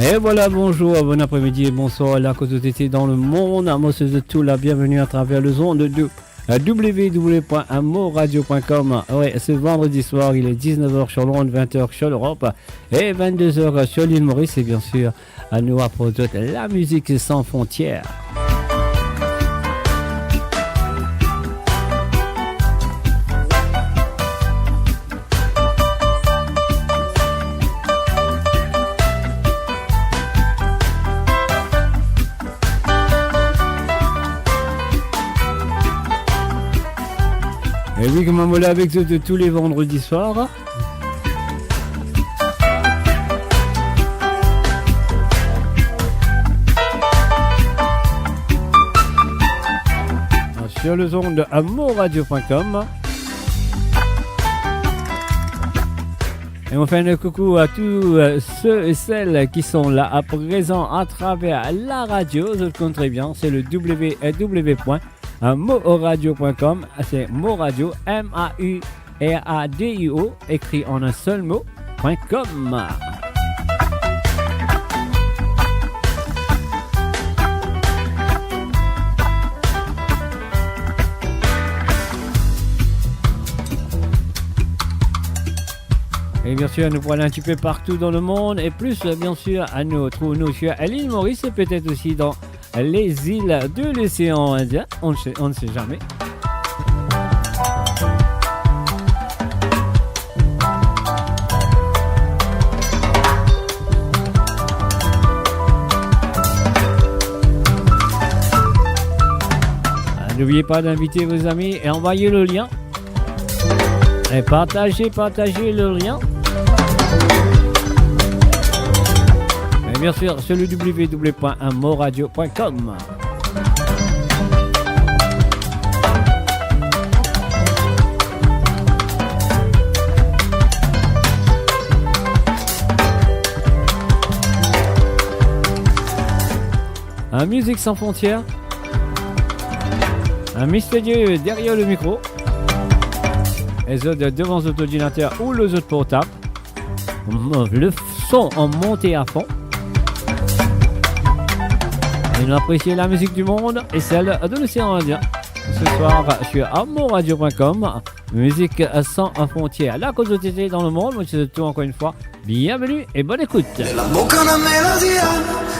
Et voilà, bonjour, bon après-midi et bonsoir à la cause de TT dans le monde. Moi, c'est de tout la bienvenue à travers le zone de www.amoradio.com. Ouais, c'est vendredi soir, il est 19h sur Londres, 20h sur l'Europe et 22h sur l'île Maurice. Et bien sûr, à nous à produire la musique sans frontières. Et oui, comme on l'a avec eux de tous les vendredis soirs. Sur le zone de amoradio.com. Et on fait un coucou à tous ceux et celles qui sont là à présent à travers la radio. Je le compte très bien, c'est le www.moradio.com. C'est Moradio, M-A-U-R-A-D-I-O, écrit en un seul mot.com. Et bien sûr, nous voilà un petit peu partout dans le monde et plus, bien sûr, à nous sur l'île Maurice et peut-être aussi dans les îles de l'océan Indien. On ne sait jamais. N'oubliez pas d'inviter vos amis et envoyer le lien. Et partagez le lien. Et bien sûr, sur le www.moradio.com. Un musique sans frontières. Un mystérieux derrière le micro. Les autres devant les ordinateurs ou les autres portables. Le son en montée à fond. Et nous apprécions la musique du monde et celle de l'océan Indien. Ce soir sur amoradio.com. Musique sans frontières. La cause de TT dans le monde. Moi, c'est tout encore une fois. Bienvenue et bonne écoute. La bocca una melodia,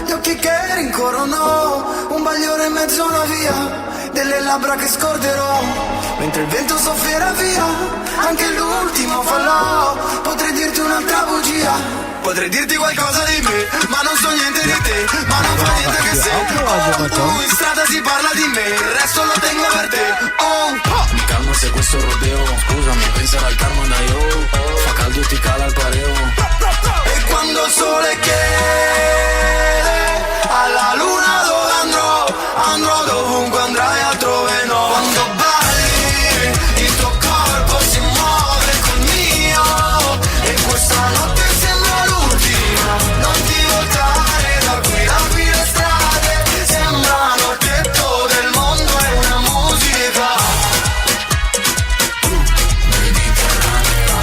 gli occhi che rincorrono, un bagliore in mezzo a una via. Delle labbra che scorderò, mentre il vento soffierà via, anche l'ultimo fallò, potrei dirti un'altra bugia, potrei dirti qualcosa di me, ma non so niente di te, ma non fa niente che se, in strada si parla di me, il resto lo tengo per te, Mi calmo se questo rodeo, scusami, pensare al karma da io, fa caldo e ti cala il pareo, e quando il sole chiede, alla luna dove andrò dovunque andrai altrove no. Quando balli il tuo corpo si muove col mio e questa notte sembra l'ultima. Non ti voltare da qui, apri le strade, sembrano il tetto del mondo e una musica mediterranea.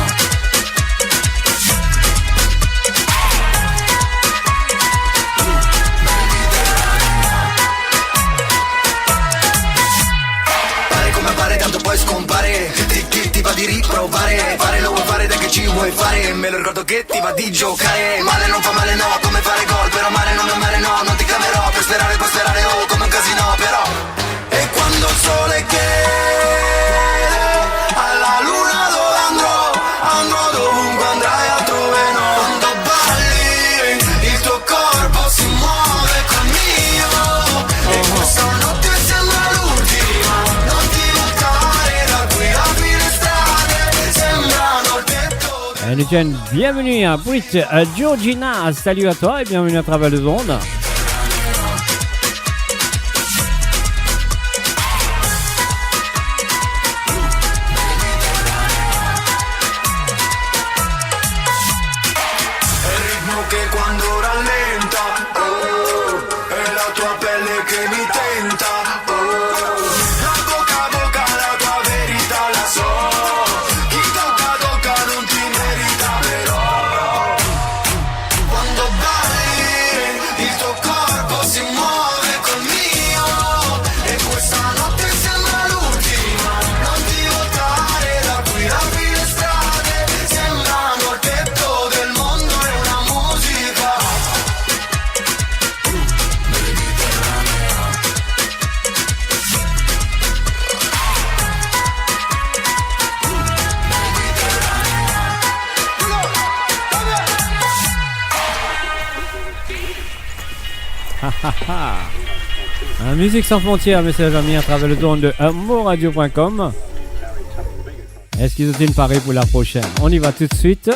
Poi scompare, ti va di riprovare, fare lo vuoi fare, dai che ci vuoi fare, me lo ricordo che ti va di giocare, male non fa male no, come fare gol, però male non è male no, non ti chiamerò, puoi sperare oh, come un casino però, e quando il sole chiede, alla luna dove andrò dovunque andrai altrove no, quando balli, il tuo corpo si muove col mio, e questa notte sembra l'ultima, non ti bienvenue à Brit Georgina, salut à toi et bienvenue à travers les ondes. Quando balli Musique sans frontières, mes chers amis, à travers le don de moradio.com. Est-ce qu'ils ont une pareille pour la prochaine? On y va tout de suite.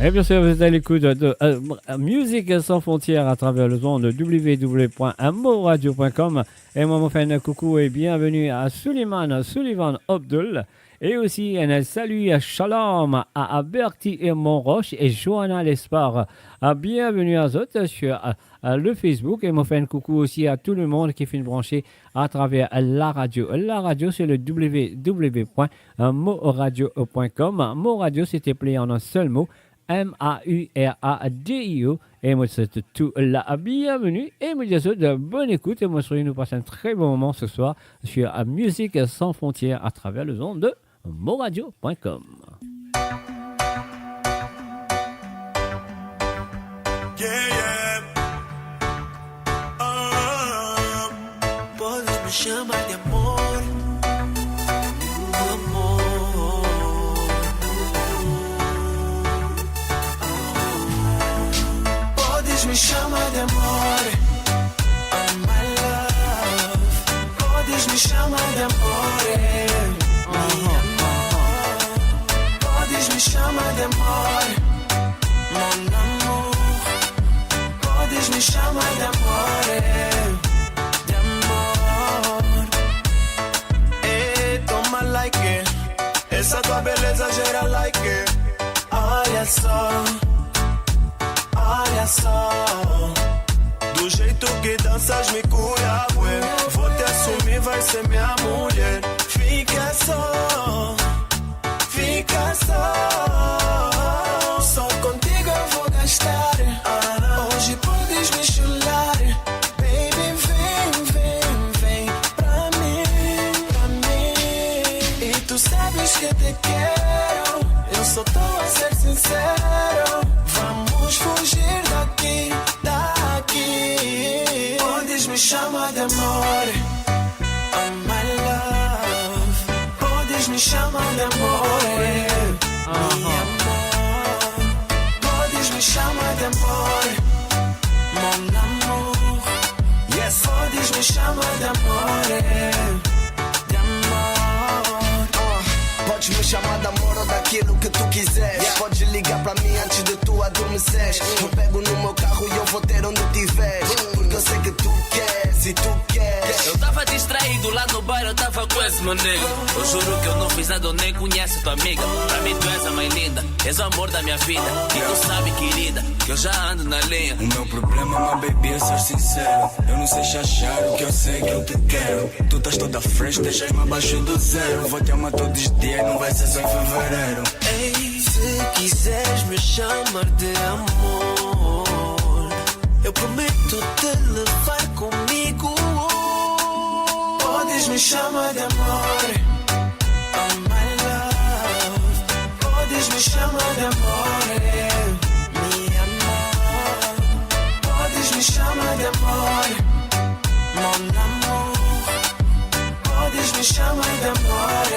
Et bien sûr, vous êtes à l'écoute de Musique sans frontières à travers le son de www.moradio.com. Et moi, mon fan, coucou et bienvenue à Sullivan Abdul. Et aussi, un salut à Shalom, à Bertie et Montroche et Johanna Lespard. Bienvenue à eux sur le Facebook. Et mon fan, coucou aussi à tout le monde qui fait brancher à travers la radio. La radio, c'est le www.moradio.com. Moradio, c'est appelé en un seul mot. MAURADIO. Et moi, c'est tout la bienvenue. Et moi, je vous souhaite de bonne écoute. Et moi, je nous passe un très bon moment ce soir sur Musique sans frontières à travers le son de moradio.com. Puedes me llamar de amor. Me chama de amore, oh my love. Podes me chamar de amore, mi amor. Podes me chamar tua beleza gera like. Olha só, olha só. Do jeito que danças me cura, ué. Vou te assumir, vai ser minha mulher. Fica só, fica só. Só contigo eu vou gastar. Hoje podes me chular. Baby, vem, vem, vem pra mim, pra mim. E tu sabes que te quero. Eu só tô a ser sincero. Vamos fugir daqui, daqui. Podes me chamar de amor, oh my love. Podes me chamar de amor, meu amor. Podes me chamar de amor, mon amour. Yes, podes me chamar de amor, de amor. Podes me chamar de amor ou daquilo que tu quiseres. Podes ligar pra mim antes de tu adormeceres. Eu pego no meu carro e eu vou ter onde tiveres. Porque eu sei que tu queres e tu queres. Eu tava distraído lá no bar, eu tava com esse meu nego. Eu juro que eu não fiz nada, eu nem conheço tua amiga. Pra mim tu és a mãe linda, és o amor da minha vida. E tu sabe, querida, que eu já ando na linha. O meu problema, my baby, é ser sincero. Eu não sei achar o que eu sei que eu te quero. Tu estás toda fresh, deixas-me abaixo do zero. Vou te amar todos os dias, não vai ser só em fevereiro. Ei, se quiseres me chamar de amor, eu prometo te levar comigo. Podes me chamar de amor, oh my love. Podes me chamar de amor, meu amor. Podes me chamar de amor, mon amour. Podes me chamar de amor,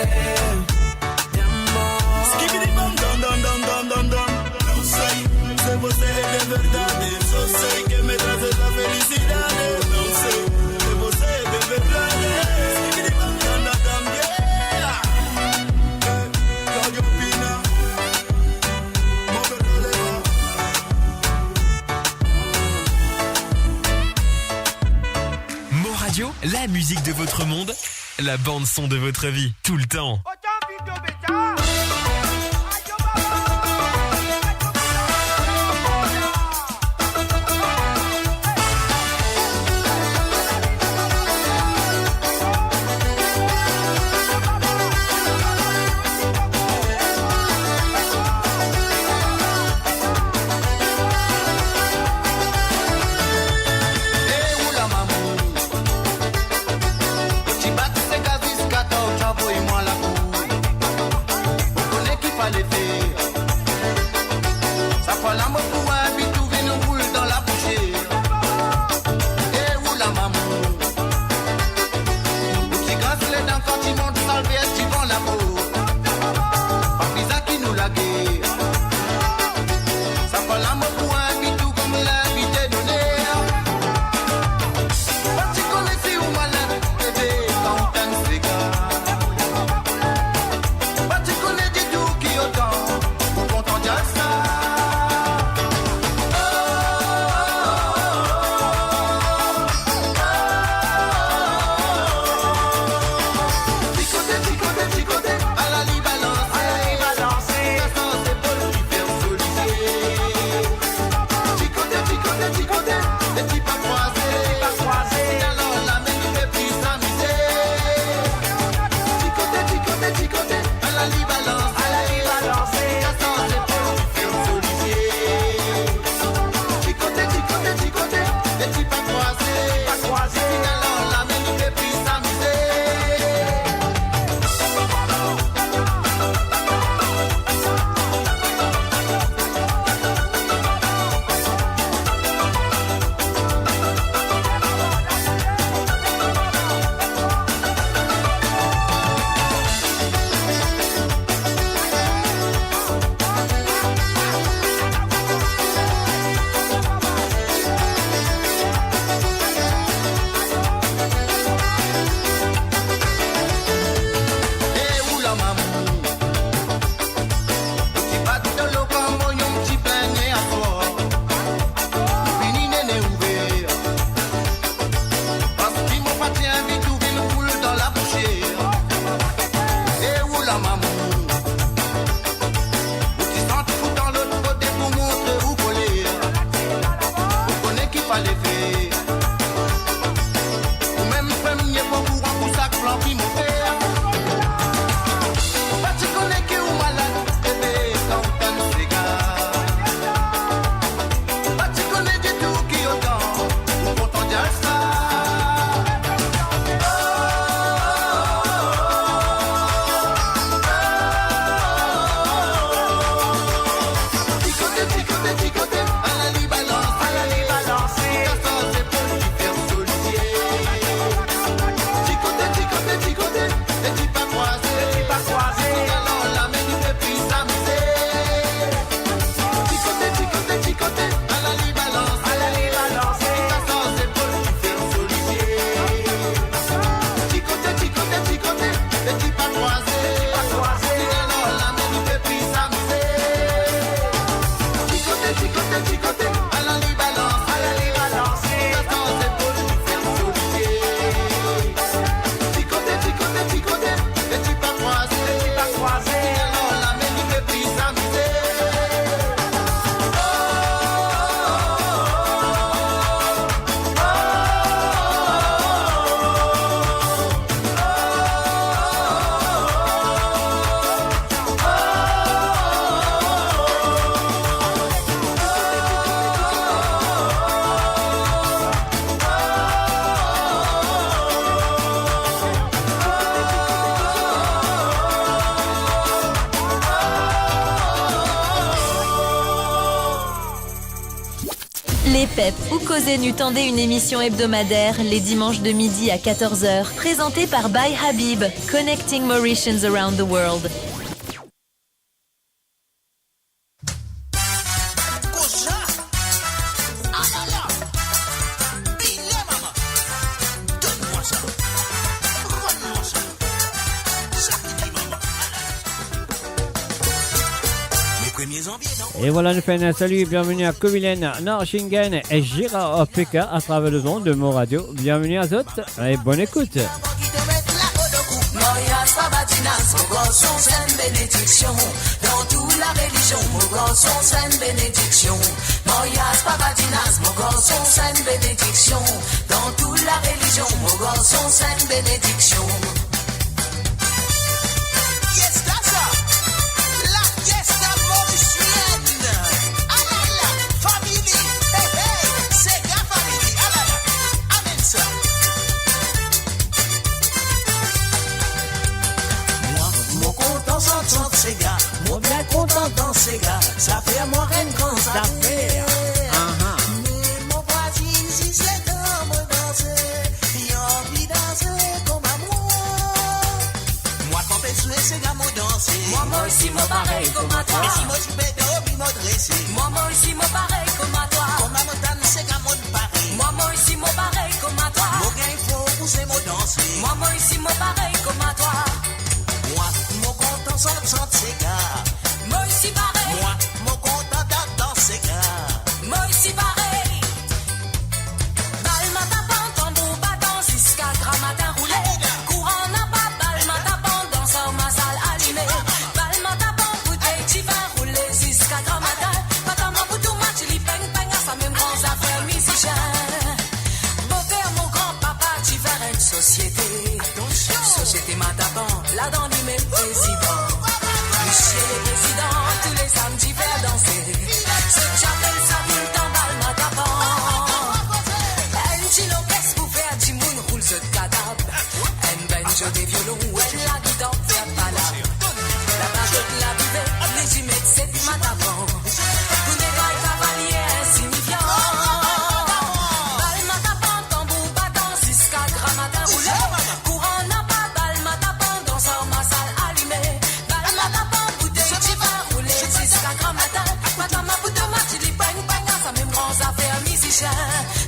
de amor. Skibidi-bam, dam, dam, dam, dam, dam, dam. Não sei se você é de verdade. Só sei que me trazes a felicidade. Não sei se você é de verdade. Skibidi-bam, dam, dam, dam, yeah. Claudio Pina, Mover Roleva. Mo Radio, la musique de votre monde, la bande son de votre vie, tout le temps. qui m'ont fait. Pas tu connais que ou malade, bébé, quand t'as nos dégâts. Pas tu connais du tout qui autant, ou pourtant dire ça. Les PEP ou Causer Nu tendaient une émission hebdomadaire les dimanches de midi à 14h, présentée par By Habib, Connecting Mauritians Around the World. Et voilà, nous faisons un salut et bienvenue à Kovilen, Norshingen et Gira Pekka à travers le monde de Mo Radio. Bienvenue à toutes et bonne écoute. Moya Sabatinas, Mogoson, Sainte Bénédiction. Dans toute la religion, Mogoson, Sainte Bénédiction. Moya Sabatinas, Mogoson, Sainte Bénédiction. Dans toute la religion, Mogoson, Sainte Bénédiction. Yes, that's up. La fiesta mauricienne. Alala, family. Hey, hey, Sega family. Alala, amen ça. Moi content s'entendre ces gars, moi bien content dans ces gars, ça fait à moi rien quand ça fait. Mais mon voisin si c'est dans moi danser, il a envie danser comme à moi. Moi quand je suis ces gars moi danser, moi aussi moi pareil comme à toi. Et si moi je vais dormir moi dresser, moi aussi moi pareil comme à toi. Comme à montagne ces gars moi pareil, moi aussi moi pareil comme à toi. Moi gain il faut pousser moi danser, moi aussi moi pareil comme à toi. Moi, mon content sans ces gars. Moi aussi pareil. Moi, mon content dans ces gars. Moi aussi pareil. Balma tapant, tambour battant, jusqu'à grammatin roulé. Courant n'a pas, balma tapant, dansant ma salle allumée. Balma tapant, bouteille qui va rouler jusqu'à grammatin. Patama boutou match, li peng peng, à sa même grand affaire musicien. Beau-père, mon grand-papa, tu verras une société. Société Matapant, là dans du même président. Chez les présidents, tous les samedis faire danser. Ce chapelle, ça ville t'emballe Matapant. Un chilo, qu'est-ce pour faire du monde roule ce cadavre. Un banjo des violons, ouais, la guitare fait palab. La baguette, la buvette, les jumettes, c'est du Matapant. Pour les gars cavaliers insignifiants. Balle Matapant, tambour battant, jusqu'à grammatin roulé. Courant n'a pas, balle Matapant, dansant ma salle allumée. Balle Matapant, bouteille qui va rouler jusqu'à grammatin. Matama bouteille match, li bang bang, ça même grand affaire musicien.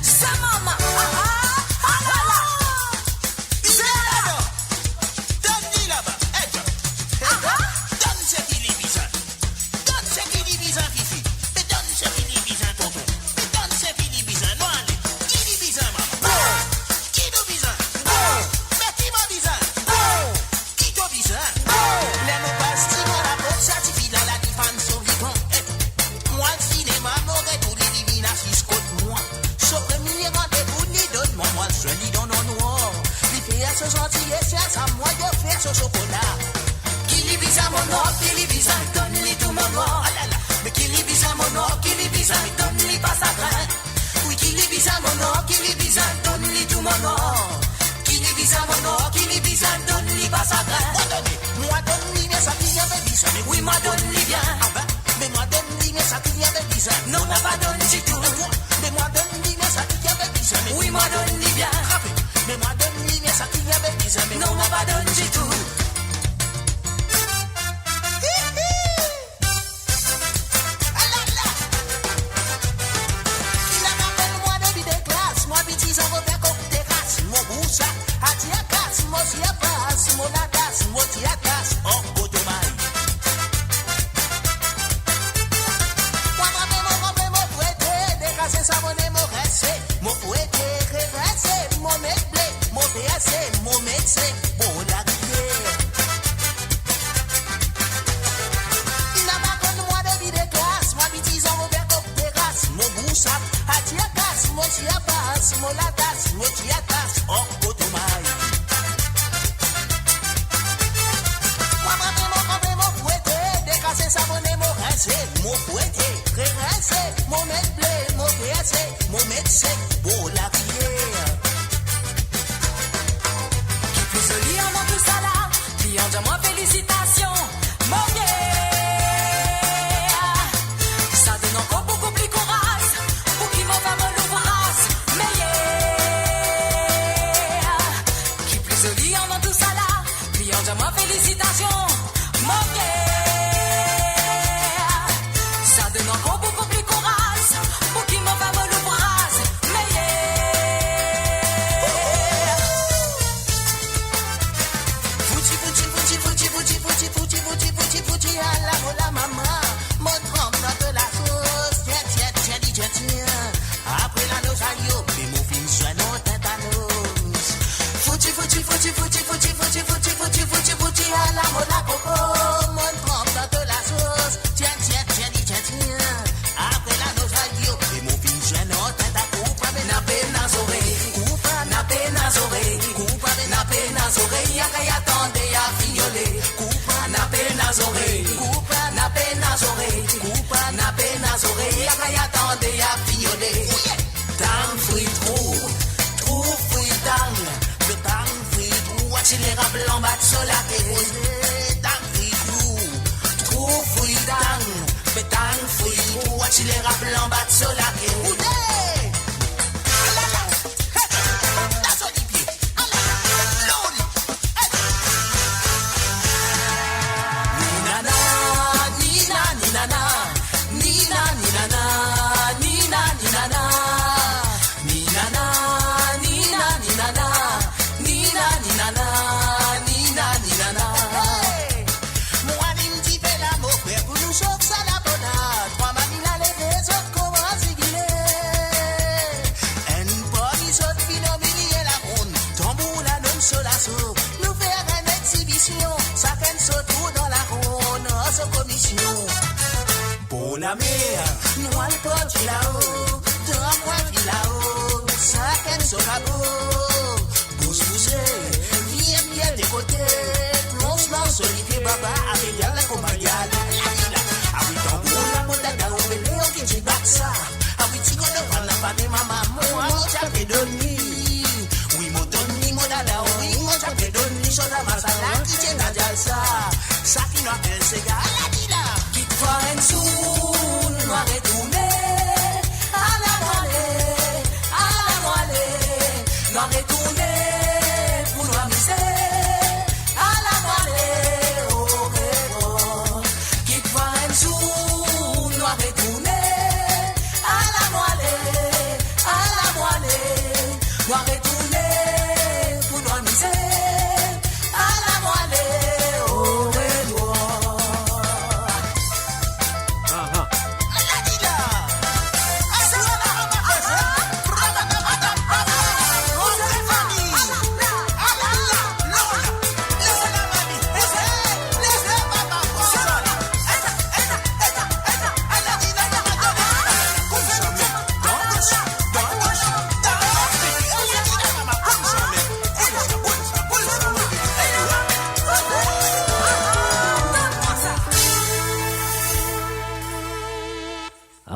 C'est maman, voilà. C'est là. so gentil et tiens ça moi de faire ce chocolat. Qui lui vise à mon or, qui lui vise à donne-lui tout mon or. Ah là là. Mais qui lui vise à mon or, qui lui vise à donne-lui pas sa grain. Oui, qui lui vise à mon or, qui lui vise à donne-lui tout mon or. Qui lui vise à mon or, qui lui vise à donne-lui pas sa grain. Moi donne-lui bien ça qui y avait dit ça. Mais oui, moi donne-lui bien. Ah ben, mais moi donne-lui bien ça qui y avait dit ça. Non, moi pas donne du tout. Mais moi donne-lui bien ça qui y avait dit ça. Mais oui, moi donne-lui bien. Mais moi donne-lui bien ça qui y avait dit ça. Mais non, moi pas donne du tout.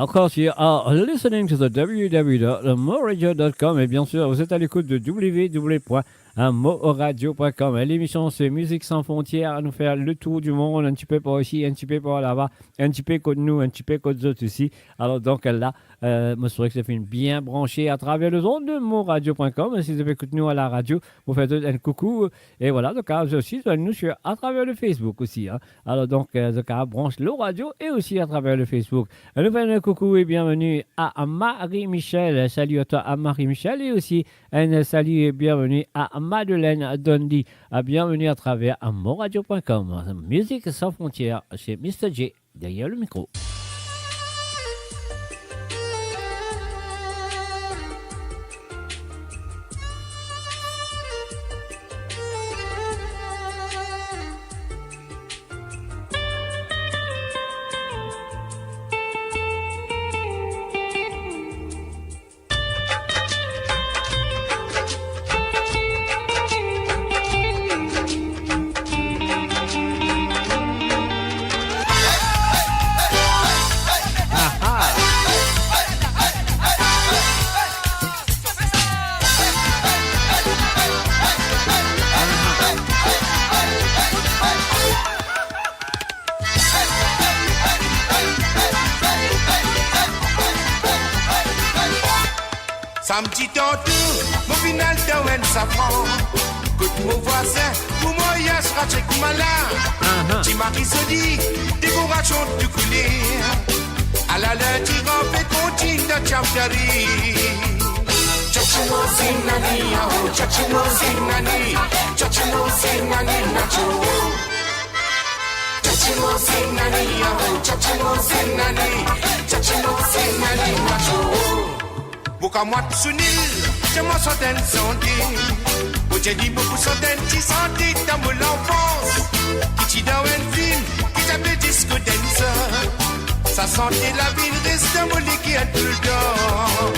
Of course, you are listening to the www.moradio.com et bien sûr, vous êtes à l'écoute de www.moradio.com. L'émission, c'est Musique sans frontières, à nous faire le tour du monde, un petit peu par ici, un petit peu par là-bas, un petit peu comme nous, un petit peu comme d'autres aussi. Alors donc là, me souhaite que ça fait une bien branchée à travers le zone de moradio.com. Si vous écoutez nous à la radio, vous faites un coucou. Et voilà, donc vous aussi, nous sur à travers le Facebook aussi. Hein. Alors donc, branche le radio et aussi à travers le Facebook. Nous faisons un coucou et bienvenue à Marie-Michel. Salut à toi à Marie-Michel et aussi un salut et bienvenue à Madeleine Dundee. Bienvenue à travers moradio.com. Musique sans frontières chez Mr. J derrière le micro. Ça me dit tantôt, mon final de ça prend. Écoute mon voisin, pour moi il y a ce ratchet malin. Tu m'as ri se dit, décoration de couler. À la l'heure, tu rampes ton jean de chaptari. Chachino sinani, oh, chachino sinani, chachino sinani, nacho. Chachino sinani, oh, chachino sinani, chachino sinani, nacho. Boka moi sunil, je m'en centaine santé. J'ai dit beaucoup centaines, qui santé dans mon enfance. Qui t'y dans un film, qui t'appelle disco dancer. Sa santé, la ville reste dans mon liquide tout le temps.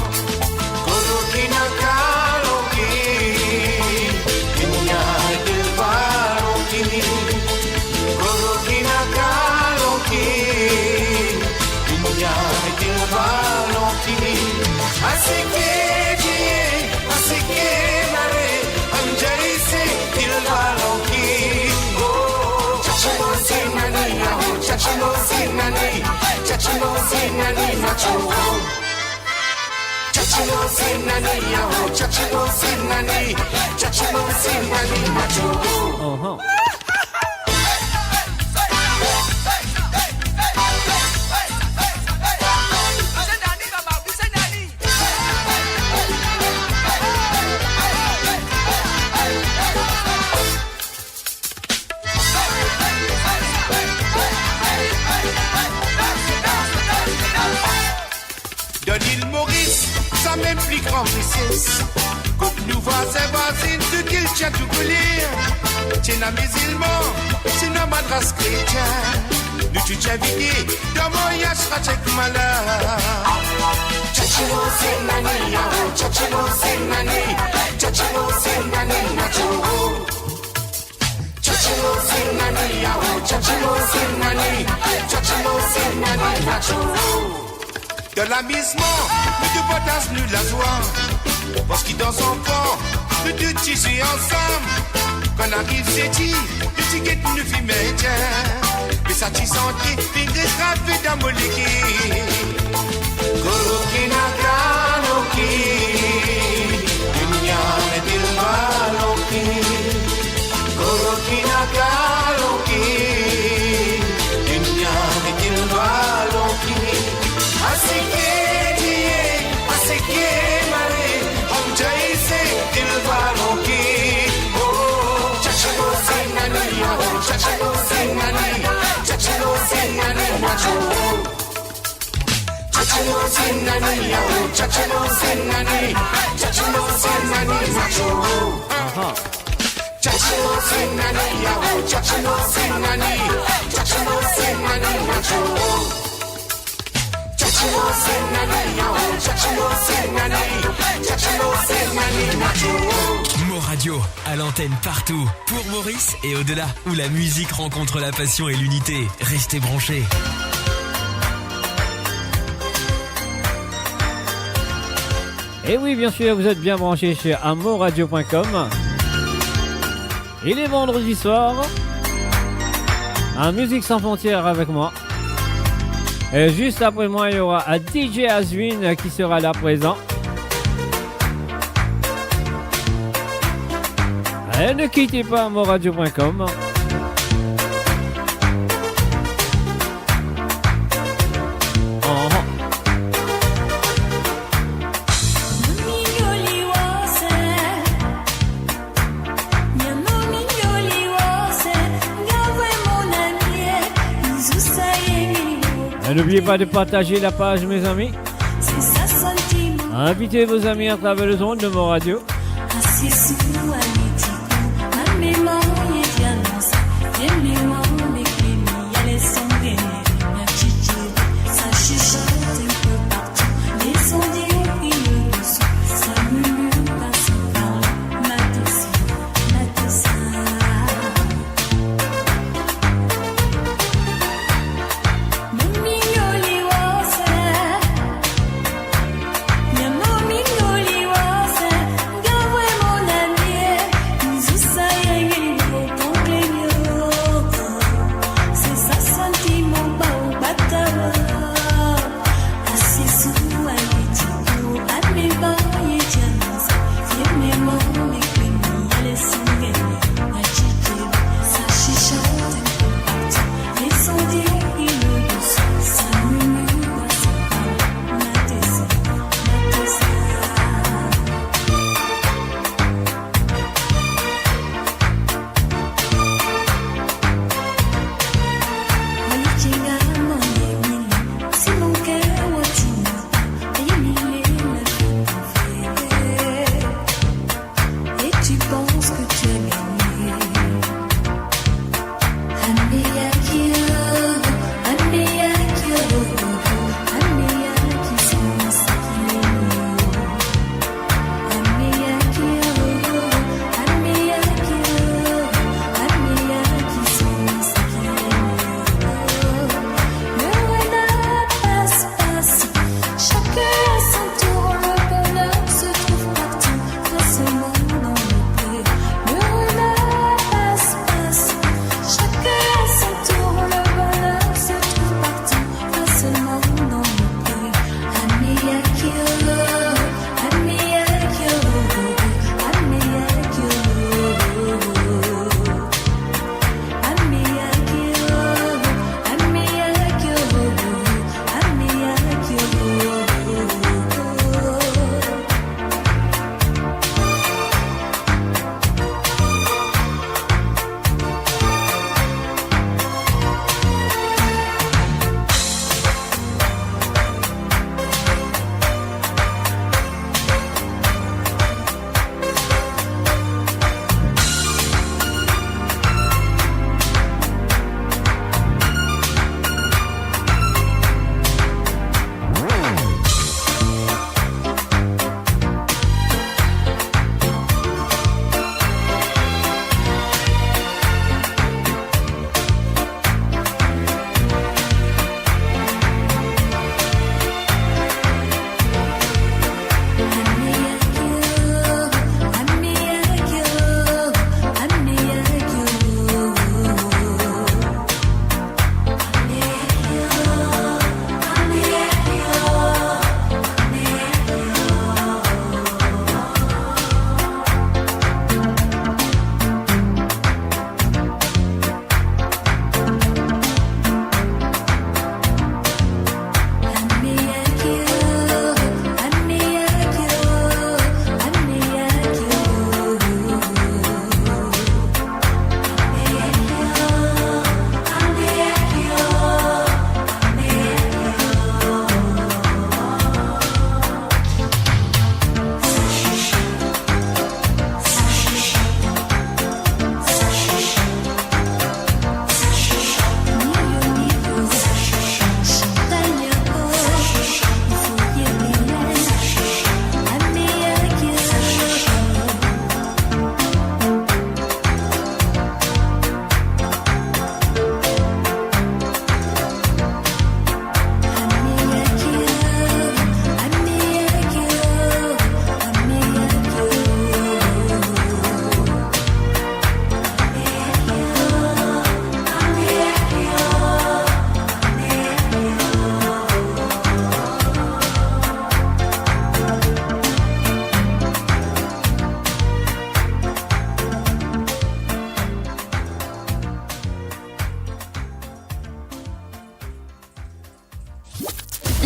Korokina kaloki, inya de baloki. Korokina kaloki, inya de baloki. Asike diye, asike mare, anjay se dilwaloki. Oh, chachimo sinani, oh, chachimo sinani, chachimo sinani nacho. Chachimo sinani, oh, chachimo sinani, chachimo sinani nacho. De l'île Maurice, ça m'implique en richesse. Quand nous voisins voisines, tout qu'il tient tout coller. C'est un musulman, c'est un madras chrétien. Nous tu tiens vidé, dans mon yachra tchèque malin. Tchachimo sinani, oh, tchachimo sinani, tchachimo sinani, nacho. Tchachimo sinani, oh, tchachimo sinani, tchachimo sinani, nacho. De l'amusement, nous deux potas nous la joie. Parce qu'ils dansent enfants, nous deux tisser ensemble. Quand arrive c'est dit, le ticket nous fit métier. Mais ça t'y sentit, puis grave dans mon liquide. Korokina kaloki, dunya me dilwaloki. Korokina kaloki, dunya me dilwaloki. Asike diye, asike mare, anjay se dilwaloki. Oh, chachimo sinani, oh, chachimo sinani, chachimo sinani nacho. Chachimo sinani, oh, chachimo sinani, chachimo sinani nacho. Chachimo sinani, oh, chachimo sinani, chachimo sinani nacho. Chachimo sinani, oh, chachimo sinani, chachimo sinani nacho. Moradio, à l'antenne partout, pour Maurice et au-delà, où la musique rencontre la passion et l'unité. Restez branchés. Et oui, bien sûr, vous êtes bien branchés chez amourradio.com. Il est vendredi soir. Un Musique sans frontières avec moi. Et juste après moi, il y aura un DJ Aswin qui sera là présent. Et ne quittez pas amourradio.com. Et n'oubliez pas de partager la page, mes amis. Invitez vos amis à travers le son de Mo Radio.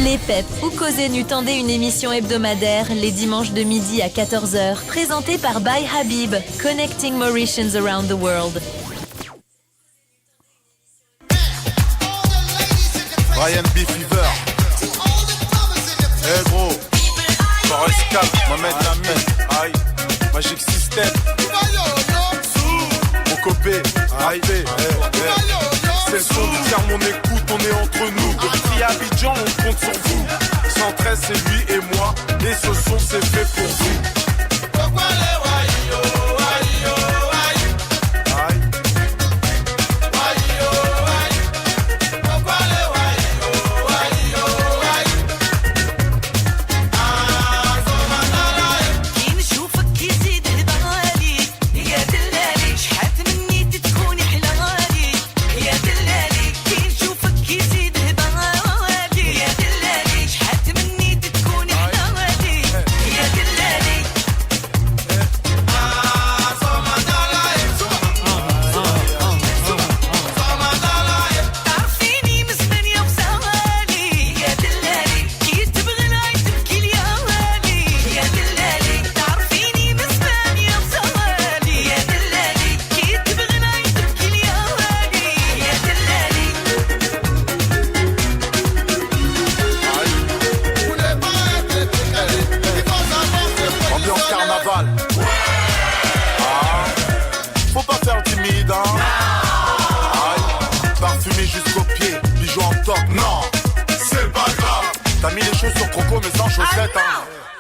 Les PEP ou Causer Nu tendez une émission hebdomadaire les dimanches de midi à 14h, présentée par By Habib, Connecting Mauritians Around the World. Brian B. Fever. Eh gros, Forest Cap, Mohamed Lamé, aïe, Magic System, mon copé, aïe, c'est le son du tiers, mon écoute, on est entre nous. Depuis Abidjan, on compte sur vous. 113, c'est lui et moi, et ce son, c'est fait pour vous.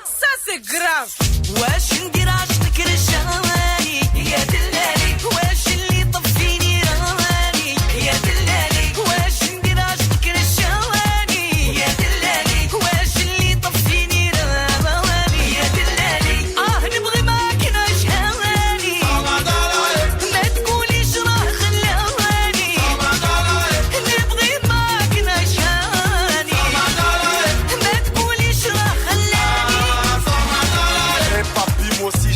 Ça c'est grave. واش ندير عشتك رشاني يا دلالي واش اللي طفيني راني يا دلالي واش ندير عشتك رشاني يا دلالي واش اللي طفيني راني يا دلالي نبغي معاك نشهاني ما تقوليش راه خلاني نبغي معاك نشهاني ما تقوليش راه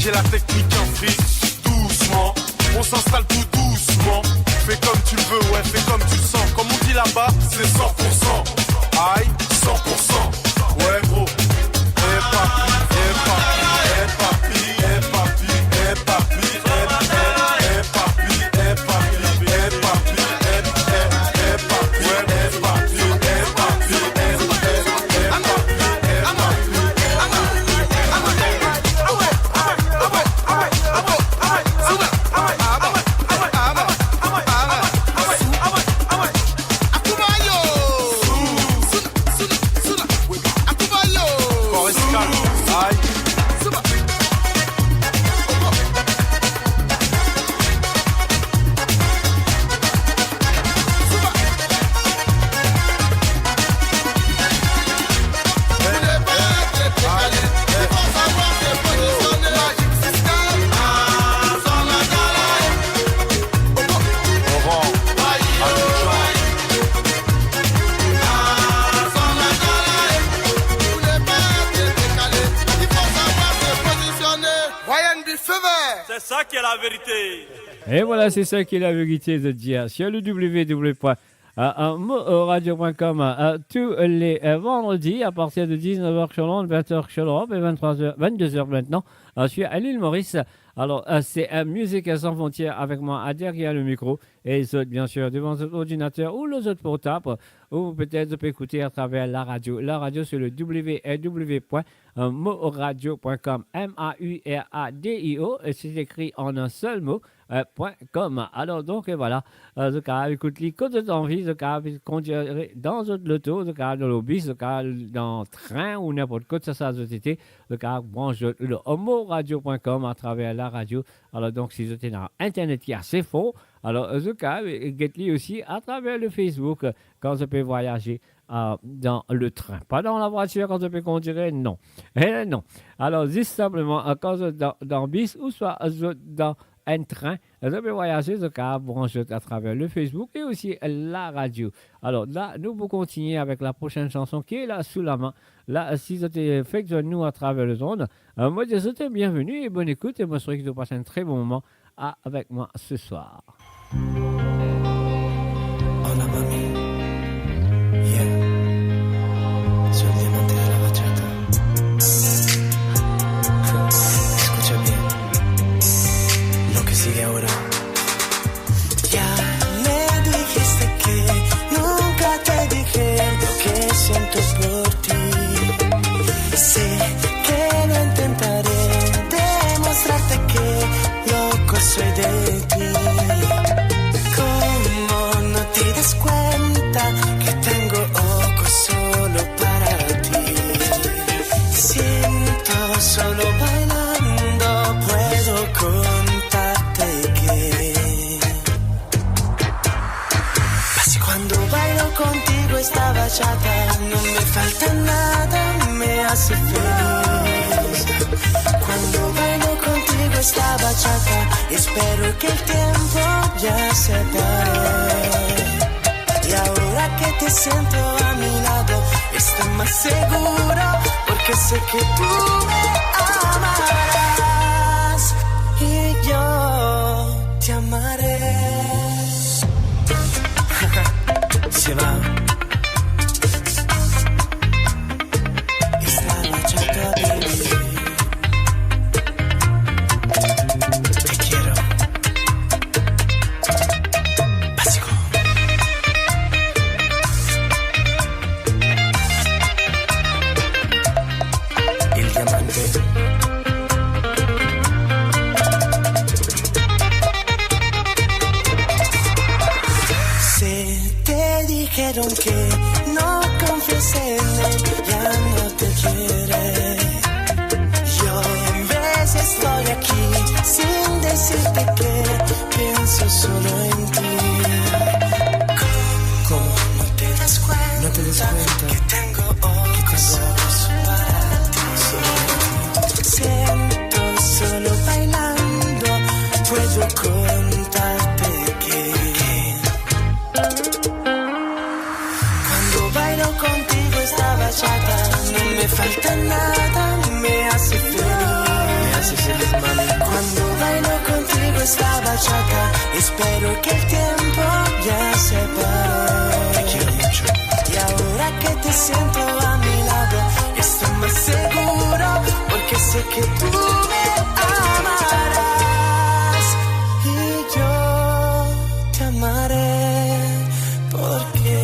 j'ai la technique en fric, doucement, on s'installe tout doucement. Fais comme tu le veux, ouais, fais comme tu le sens. Comme on dit là-bas, c'est 100%. Aïe, 100%. Ouais, gros. Eh papi, eh papi, eh papi, eh papi, eh papi, eh papi, eh papi, eh papi, eh papi, ouais, eh papi, eh papi, C'est ça qui est la vérité. Et voilà, c'est ça qui est la vérité de dire sur le www.moradio.com tous les vendredis à partir de 19h sur Londres, 20h sur l'Europe et 22h maintenant sur l'île Maurice. Alors, c'est Musique sans frontières avec moi derrière le micro et les autres, bien sûr, devant votre ordinateur ou les autres portables ou peut-être vous pouvez écouter à travers la radio. La radio, c'est le www.moradio.com, M-A-U-R-A-D-I-O, et c'est écrit en un seul mot. .com. Alors donc voilà, ce cas écoute les côtes d'envie, ce cas conduire dans l'auto, ce cas dans le bus, ce cas dans le train ou n'importe quoi de sa société, ce cas branche le homoradio.com à travers la radio. Alors donc si vous êtes dans internet qui est assez faux, alors ce cas get-li aussi à travers le Facebook quand vous pouvez voyager dans le train, pas dans la voiture quand vous pouvez conduire, non. Non. Alors juste simplement quand vous êtes dans le bus ou soit dans un train, vous pouvez voyager ce cas branché à travers le Facebook et aussi la radio. Alors là, nous allons continuer avec la prochaine chanson qui est là sous la main. Là, si vous êtes fait de nous à travers le monde, moi je vous souhaite bienvenue et bonne écoute et moi je souhaite que vous passez un très bon moment avec moi ce soir. Hola mami, yeah, sur Y ahora ya me dijiste que nunca te dije lo que siento por ti. Sé que lo intentaré, demostrarte que loco soy de ti. ¿Cómo no te das cuenta que tengo ojos solo para ti? Siento solo bailando, puedo contarte que cuando bailo contigo esta bachata no me falta nada, me hace feliz. Cuando bailo contigo esta bachata espero que el tiempo ya se pare. Y ahora que te siento a mi lado estoy más seguro porque sé que tú me amarás y yo te amaré. Se va. Esta bachata, baby. Te quiero. Básico. El diamante. Dijeron que no confíes en él, ya no te quiere. Yo en vez estoy aquí sin decirte que pienso solo en ti. ¿Cómo no te das cuenta? No te das cuenta que tengo ojos para ti. Siento solo bailando, puedo contarte que contigo esta bachata no me falta nada, me hace feliz, mami. Cuando bailo contigo esta bachata espero que el tiempo ya se pare. Te quiero mucho. Y ahora que te siento a mi lado estoy más seguro porque sé que tú me amarás y yo te amaré porque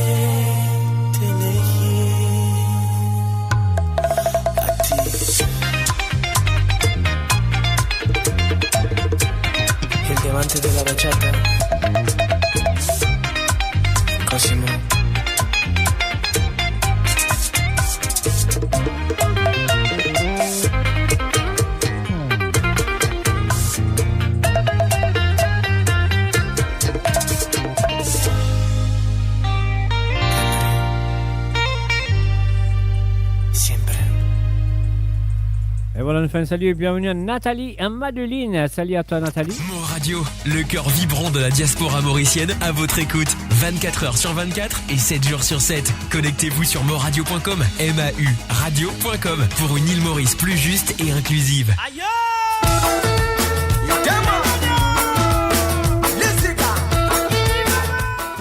diamante de la bachata, Cosimo. Et voilà, on fait un salut et bienvenue à Nathalie et Madeline. Salut à toi, Nathalie. Mon Radio, le cœur vibrant de la diaspora mauricienne, à votre écoute. 24 heures sur 24 et 7 jours sur 7. Connectez-vous sur moradio.com, MAU radio.com, pour une île Maurice plus juste et inclusive. Aïe!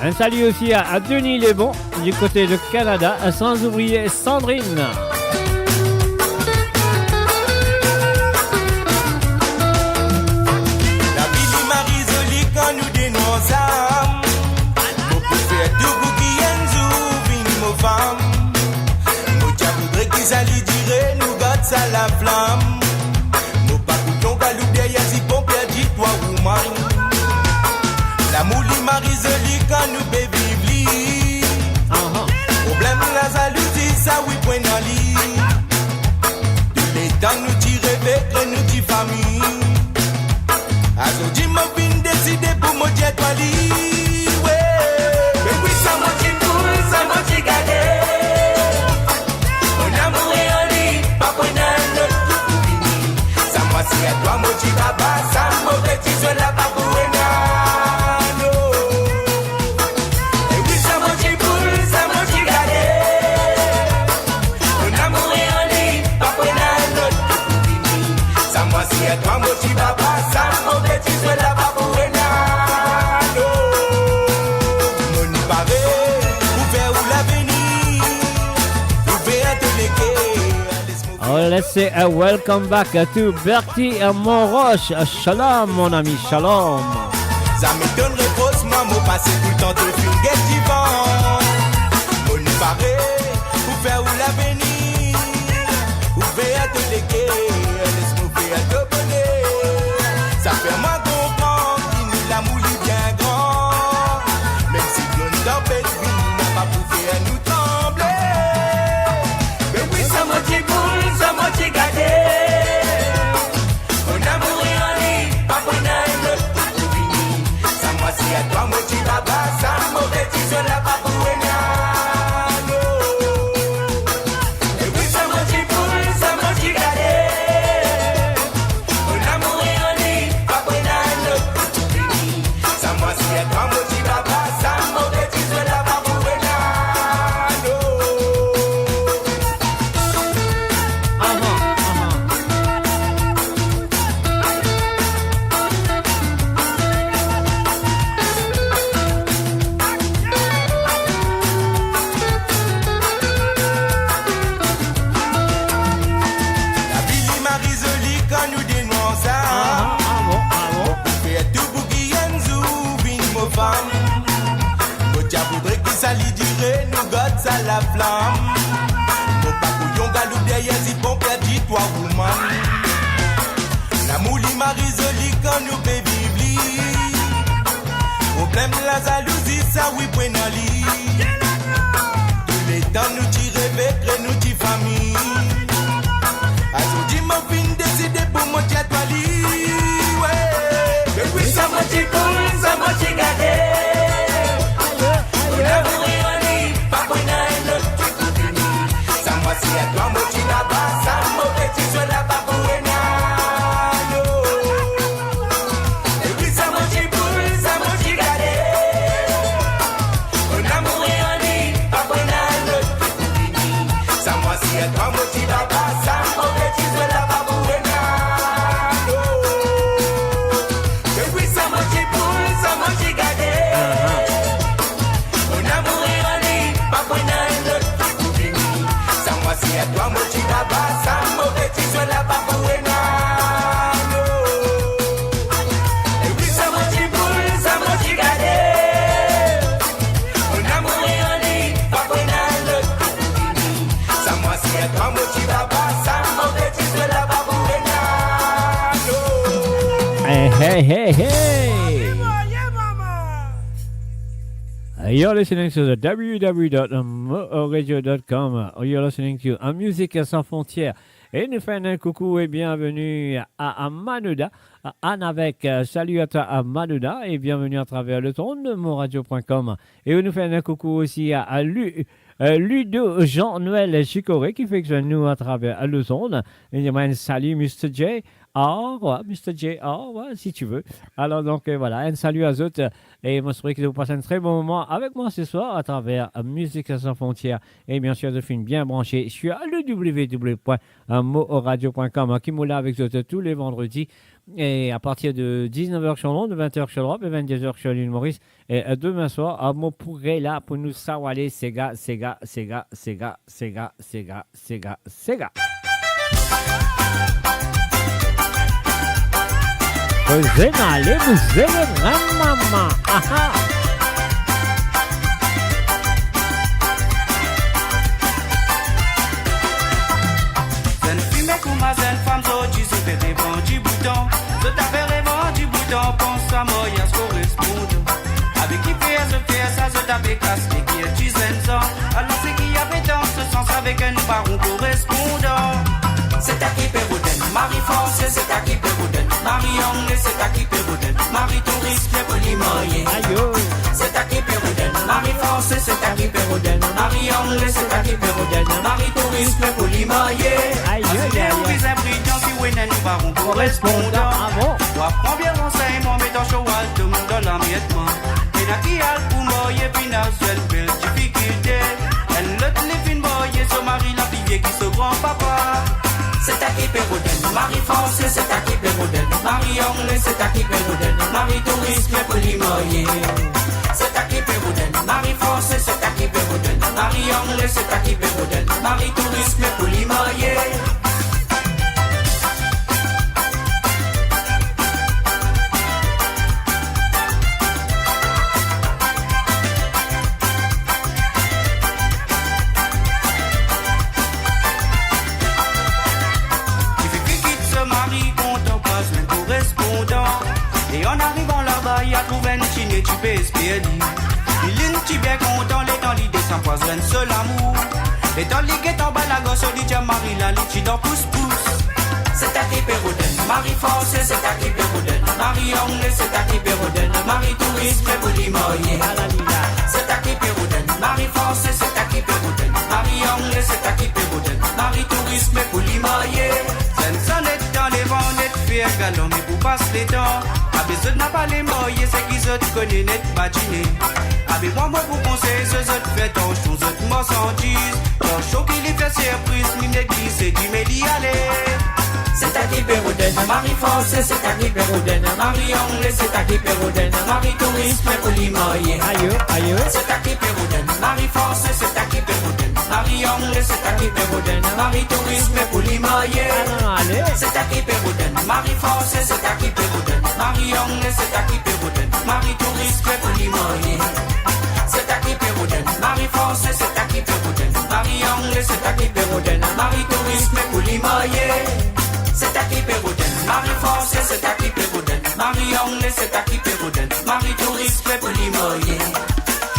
Un salut aussi à Denis Lesbon, du côté de Canada, sans oublier Sandrine. Ça la flamme, mon papouillon galoubé y'a pompe dit toi woman. La mouli marisoli quand nous bébivli. Problème la jalousie ça oui point dans lit. De l'état nous tirer avec nous dit famille. Azo dit mon fin décidé pour mon jet wali. Ouais, mais oui ça m'a dit pour ça m'a dit gagner. Si à toi mon petit baba, ça mon petit sur la babouena. Et oui ça mon petit boule, ça mon petit galé. On a mouru en lit, babouena notre. Ça moi si à toi mon petit baba, ça mon petit sur la babouena. Mon n'y pavé, ouvert où l'avenir, ouvert à tous les quais. Oh let's say welcome back to Bertie Monroche. Shalom, mon ami, shalom. Ça m'étonnerait faussement, moi passer tout le temps de film vivant. Mon paré, ou faire ou l'avenir, ou faire te léguer, laisse-moi faire te bonner. Ça fait moi comprendre qu'il nous l'a moulu bien grand. Même si l'on t'empêche, il n'a pas poussé à nous trembler. Mais oui, ça m'a dit boule, ça m'a dit gâté. On a mouru en lit, pas pour n'a si à toi, moi, tu vas pas, ça mauvais, tu sois là, pas pour rien. Et oui, ça m'a dit boule, ça m'a dit gâté. On a mouru en lit, pas pour rien. Ça m'a si à toi, moi, tu vas pas, ça mauvais, tu sois là, pas pour rien. À la flamme, mon papouillon galou derrière si bon perdu toi woman. La mouli marisoli quand nous peut vivre. Problème la jalousie ça oui point dans lit. Tous les temps nous tirer avec nous ti famille. Aujourd'hui mon fin décidé pour mon chat wali. Ouais. Mais oui ça m'a dit bon, ça m'a dit gâté. Si à toi, moi, tu n'as pas ça, mauvais, tu sois là-bas pour rien. Et puis, ça m'a dit boule, ça m'a dit gâté. On a mouru en lit, pas pour rien. Ça, moi, si à toi, moi, tu n'as pas ça, mauvais, tu sois là-bas pour rien. Et puis, ça m'a dit boule, ça m'a dit gâté. On a mouru en lit, pas pour rien. Si à toi, moi, tu n'as pas ça, mauvais, tu sois là-bas pour rien. Et puis, ça m'a dit boule, ça m'a dit gâté. On a mouru en lit, pas pour rien. Ça, moi, si à toi, moi, tu n'as pas ça, mauvais, tu sois là-bas pour rien. Hey, hey, hey, hey. You're listening to the www.moradio.com. You're listening to Musique sans frontières. Et nous faisons un coucou et bienvenue à Manouda. Anne avec salut à toi à Manouda et bienvenue à travers le ton de moradio.com. Et nous faisons un coucou aussi à Ludo Jean-Noël Chicoré qui fait que nous à travers le son. Et il dit salut Mr. J. Oh, ouais, Mr. J, oh, ouais, si tu veux. Alors, donc, voilà, un salut à eux. Et moi, je souhaite que vous passez un très bon moment avec moi ce soir à travers Musique sans frontières. Et bien sûr, de film bien branché. Je suis à le www.moradio.com qui moula avec eux tous les vendredis. Et à partir de 19h sur Londres, de 20h sur l'Europe et 22h sur l'île Maurice. Et demain soir, à moi pourrait là pour nous sawaler Sega. Vous allez maman. Aha. Zen fumée comme ma zen femme, so tu sais fait des bons du bouton. Je t'appellerai bon du bouton, pense à moi, y'a ce correspond. Avec qui fait ça, je t'appelle casse et qui est du zen sang. Alors c'est qui a fait dans ce sens avec un baron correspondant. C'est à qui Pérouden, Marie-France, c'est à qui Pérouden, Marie-Anglais, c'est à qui Pérouden, Marie-Touriste, les polimoyens. C'est à qui Pérouden, Marie-France, c'est à qui Pérouden, Marie-Anglais, c'est à qui Pérouden, Marie-Touriste, les polimoyens. Aïe, vous imprimez si vous n'êtes pas un correspondant. Toi, prends bien renseignement, mais dans cheval, tout le monde dans l'amiettement. Et n'a qui a pour moi, et puis n'a seule belle difficulté. Elle le téléphone, boy, et son mari, la fille qui se grand-papa. C'est à qui Pérouden, Marie-France, c'est à qui Pérouden, Marie-Anglais, c'est à qui Pérouden, Marie-Touriste, les polimoyens. C'est à qui Pérouden, Marie-France, c'est à qui Pérouden, Marie-Anglais, c'est à qui Pérouden, Marie-Touriste, les polimoyens. space piedi. Il est bien content, les temps l'idée s'empoisonne seul l'amour. Les temps l'iguette en bas la gosse, dit tiens Marie la litchi dans pousse-pousse. C'est à qui Péroden, Marie Français, c'est à qui Péroden, Marie Anglais, c'est à qui Péroden, Marie Tourisme, pour l'Imoyer. C'est à qui Péroden, Marie Français, c'est à qui Péroden, Marie Anglais, c'est à qui Péroden, Marie Tourisme, pour l'Imoyer. Sonnette dans les vents, net faire galon, mais pour passer les temps. Abé n'a pas les moyens, c'est qu'ils se connaissent net patiné. Abé moi pour conseiller, ce autres fait ton chose, autres marchandises. Ton show qui les fait surprise, ni néglige, c'est du méli aller. C'est à qui Péroden, Marie Français, c'est à qui Péroden, Marie Anglais, c'est à qui Péroden, Marie Tourisme, pour l'Imoyer. Aïe. C'est à qui Péroden, Marie Français, c'est à qui Péroden, Marie Anglais, c'est à qui Péroden, Marie Tourisme, pour l'Imoyer. C'est à qui Péroden, Marie Français, c'est à qui Péroden, Marie Anglais, c'est à qui Péroden, Marie Tourisme, pour l'Imoyer. C'est à qui Péroden, Marie Français, c'est à qui Péroden, Marie Anglais, c'est à qui Péroden, Marie Tourisme, pour l'Imoyer. C'est à qui Péroden, Marie Français, c'est à qui Péroden, Marie Anglais, c'est à qui Péroden, Marie Tourisme, pour l'Imoyer.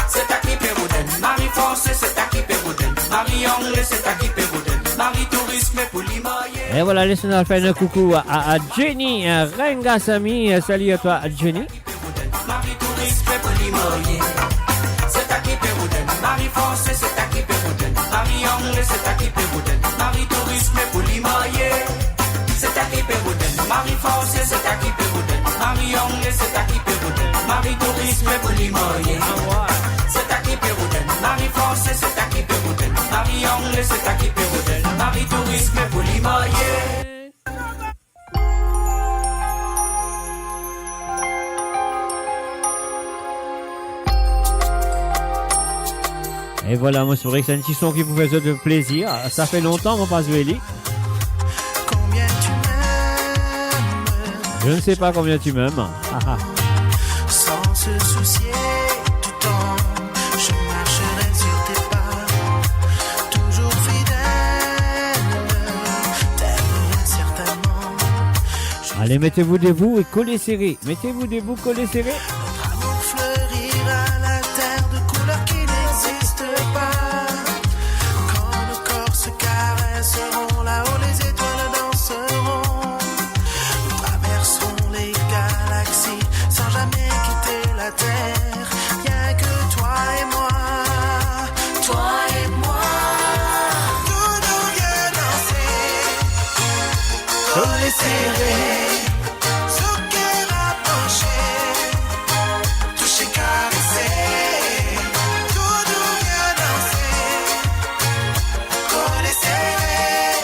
C'est à qui Péroden, Marie Français, c'est à qui Péroden, Marie Anglais, c'est à qui Péroden, Marie Tourisme, pour l'Imoyer. Et voilà, laissez-nous faire un coucou à Jenny Renga Sami. Salut à toi, Jenny. Marie Tourisme, pour l'Imoyer. C'est à qui Péroden, Marie Français, c'est à qui Péroden, Marie Anglais, c'est à qui Péroden, Marie Tourisme, pour l'Imoyer. C'est à qui Péroden, Marie Français, c'est à qui Péroden, Marie Anglais, c'est à qui Péroden, Marie Tourisme, pour l'Imoyer. C'est à qui Péroden, Marie Français, c'est à qui Péroden, Marie Anglais, c'est à qui Péroden, Marie Tourisme, pour l'Imoyer. Et voilà, moi c'est vrai que c'est un petit son qui vous fait de plaisir. Ça fait longtemps, mon Pazueli. Je ne sais pas combien tu m'aimes. Sans se soucier du temps, je marcherai sur tes pas, toujours fidèle, t'aimerai certainement. Allez, mettez-vous debout et collez serré. Mettez-vous debout, collez serré. Notre amour fleurira la terre de couleurs qui n'existent pas. Quand nos corps se caresseront, là-haut les étoiles danseront. Sans jamais quitter la terre, rien que toi et moi, toi et moi. Nous nous viens danser, collés serrés, sous cœur rapproché, toucher, caresser. Nous nous viens danser, collés serrés,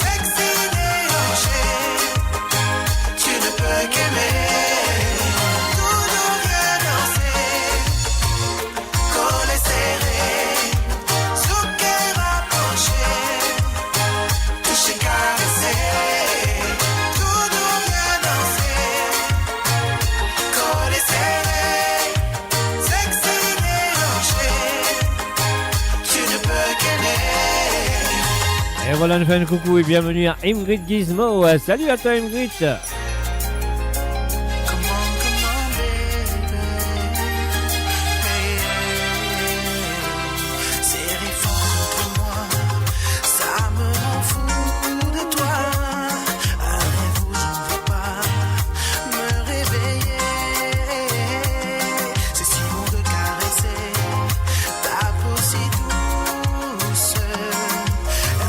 sexy déhanché, tu ne peux qu'aimer. Et voilà, nous faisons un coucou et bienvenue à Ingrid Gizmo. Salut à toi, Ingrid.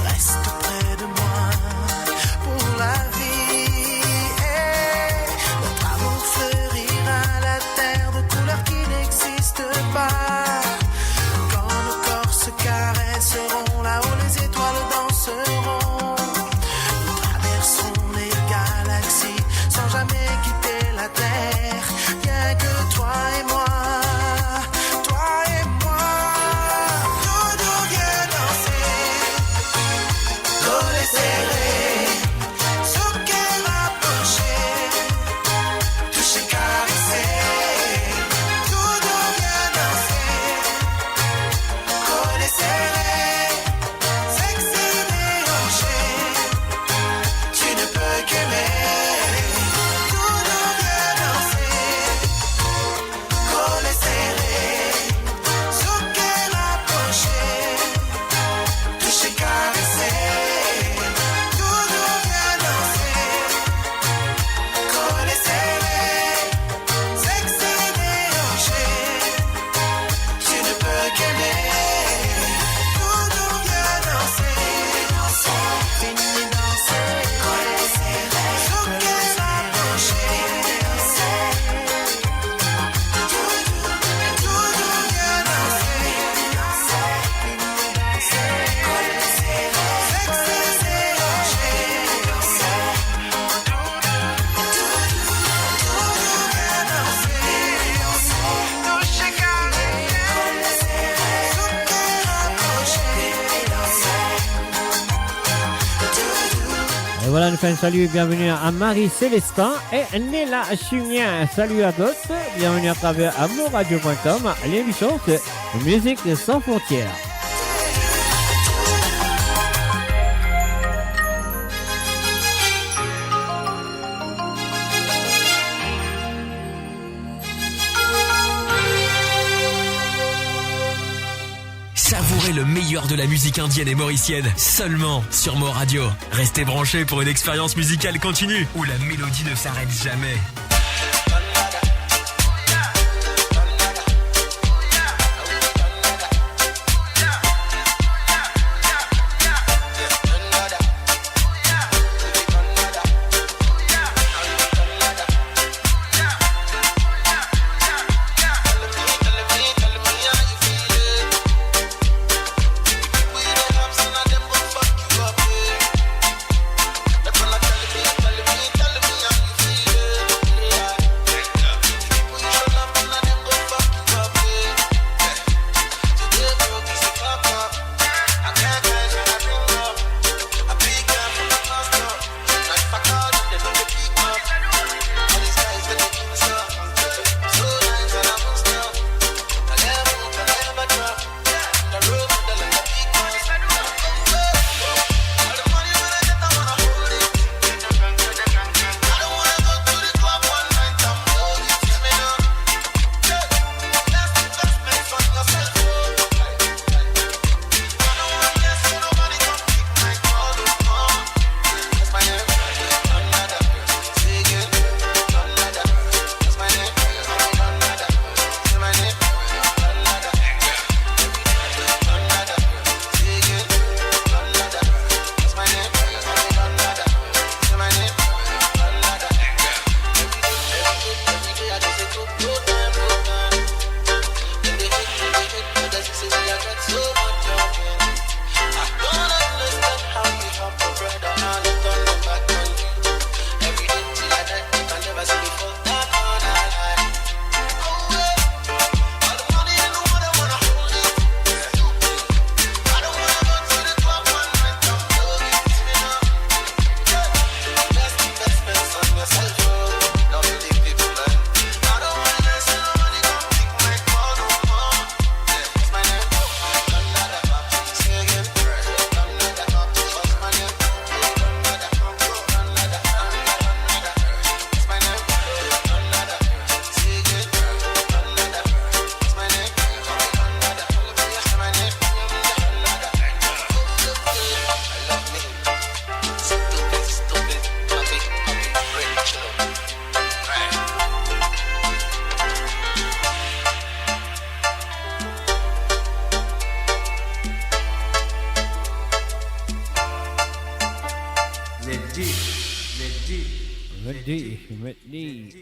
Reste près de moi pour la vie. Voilà, nous faisons un salut et bienvenue à Marie-Célestin et Néla Chimien. Salut à tous, bienvenue à travers amourradio.com. L'émission, c'est Musique sans frontières. Savourez le meilleur de la musique indienne et mauricienne, seulement sur Mo Radio. Restez branchés pour une expérience musicale continue, où la mélodie ne s'arrête jamais.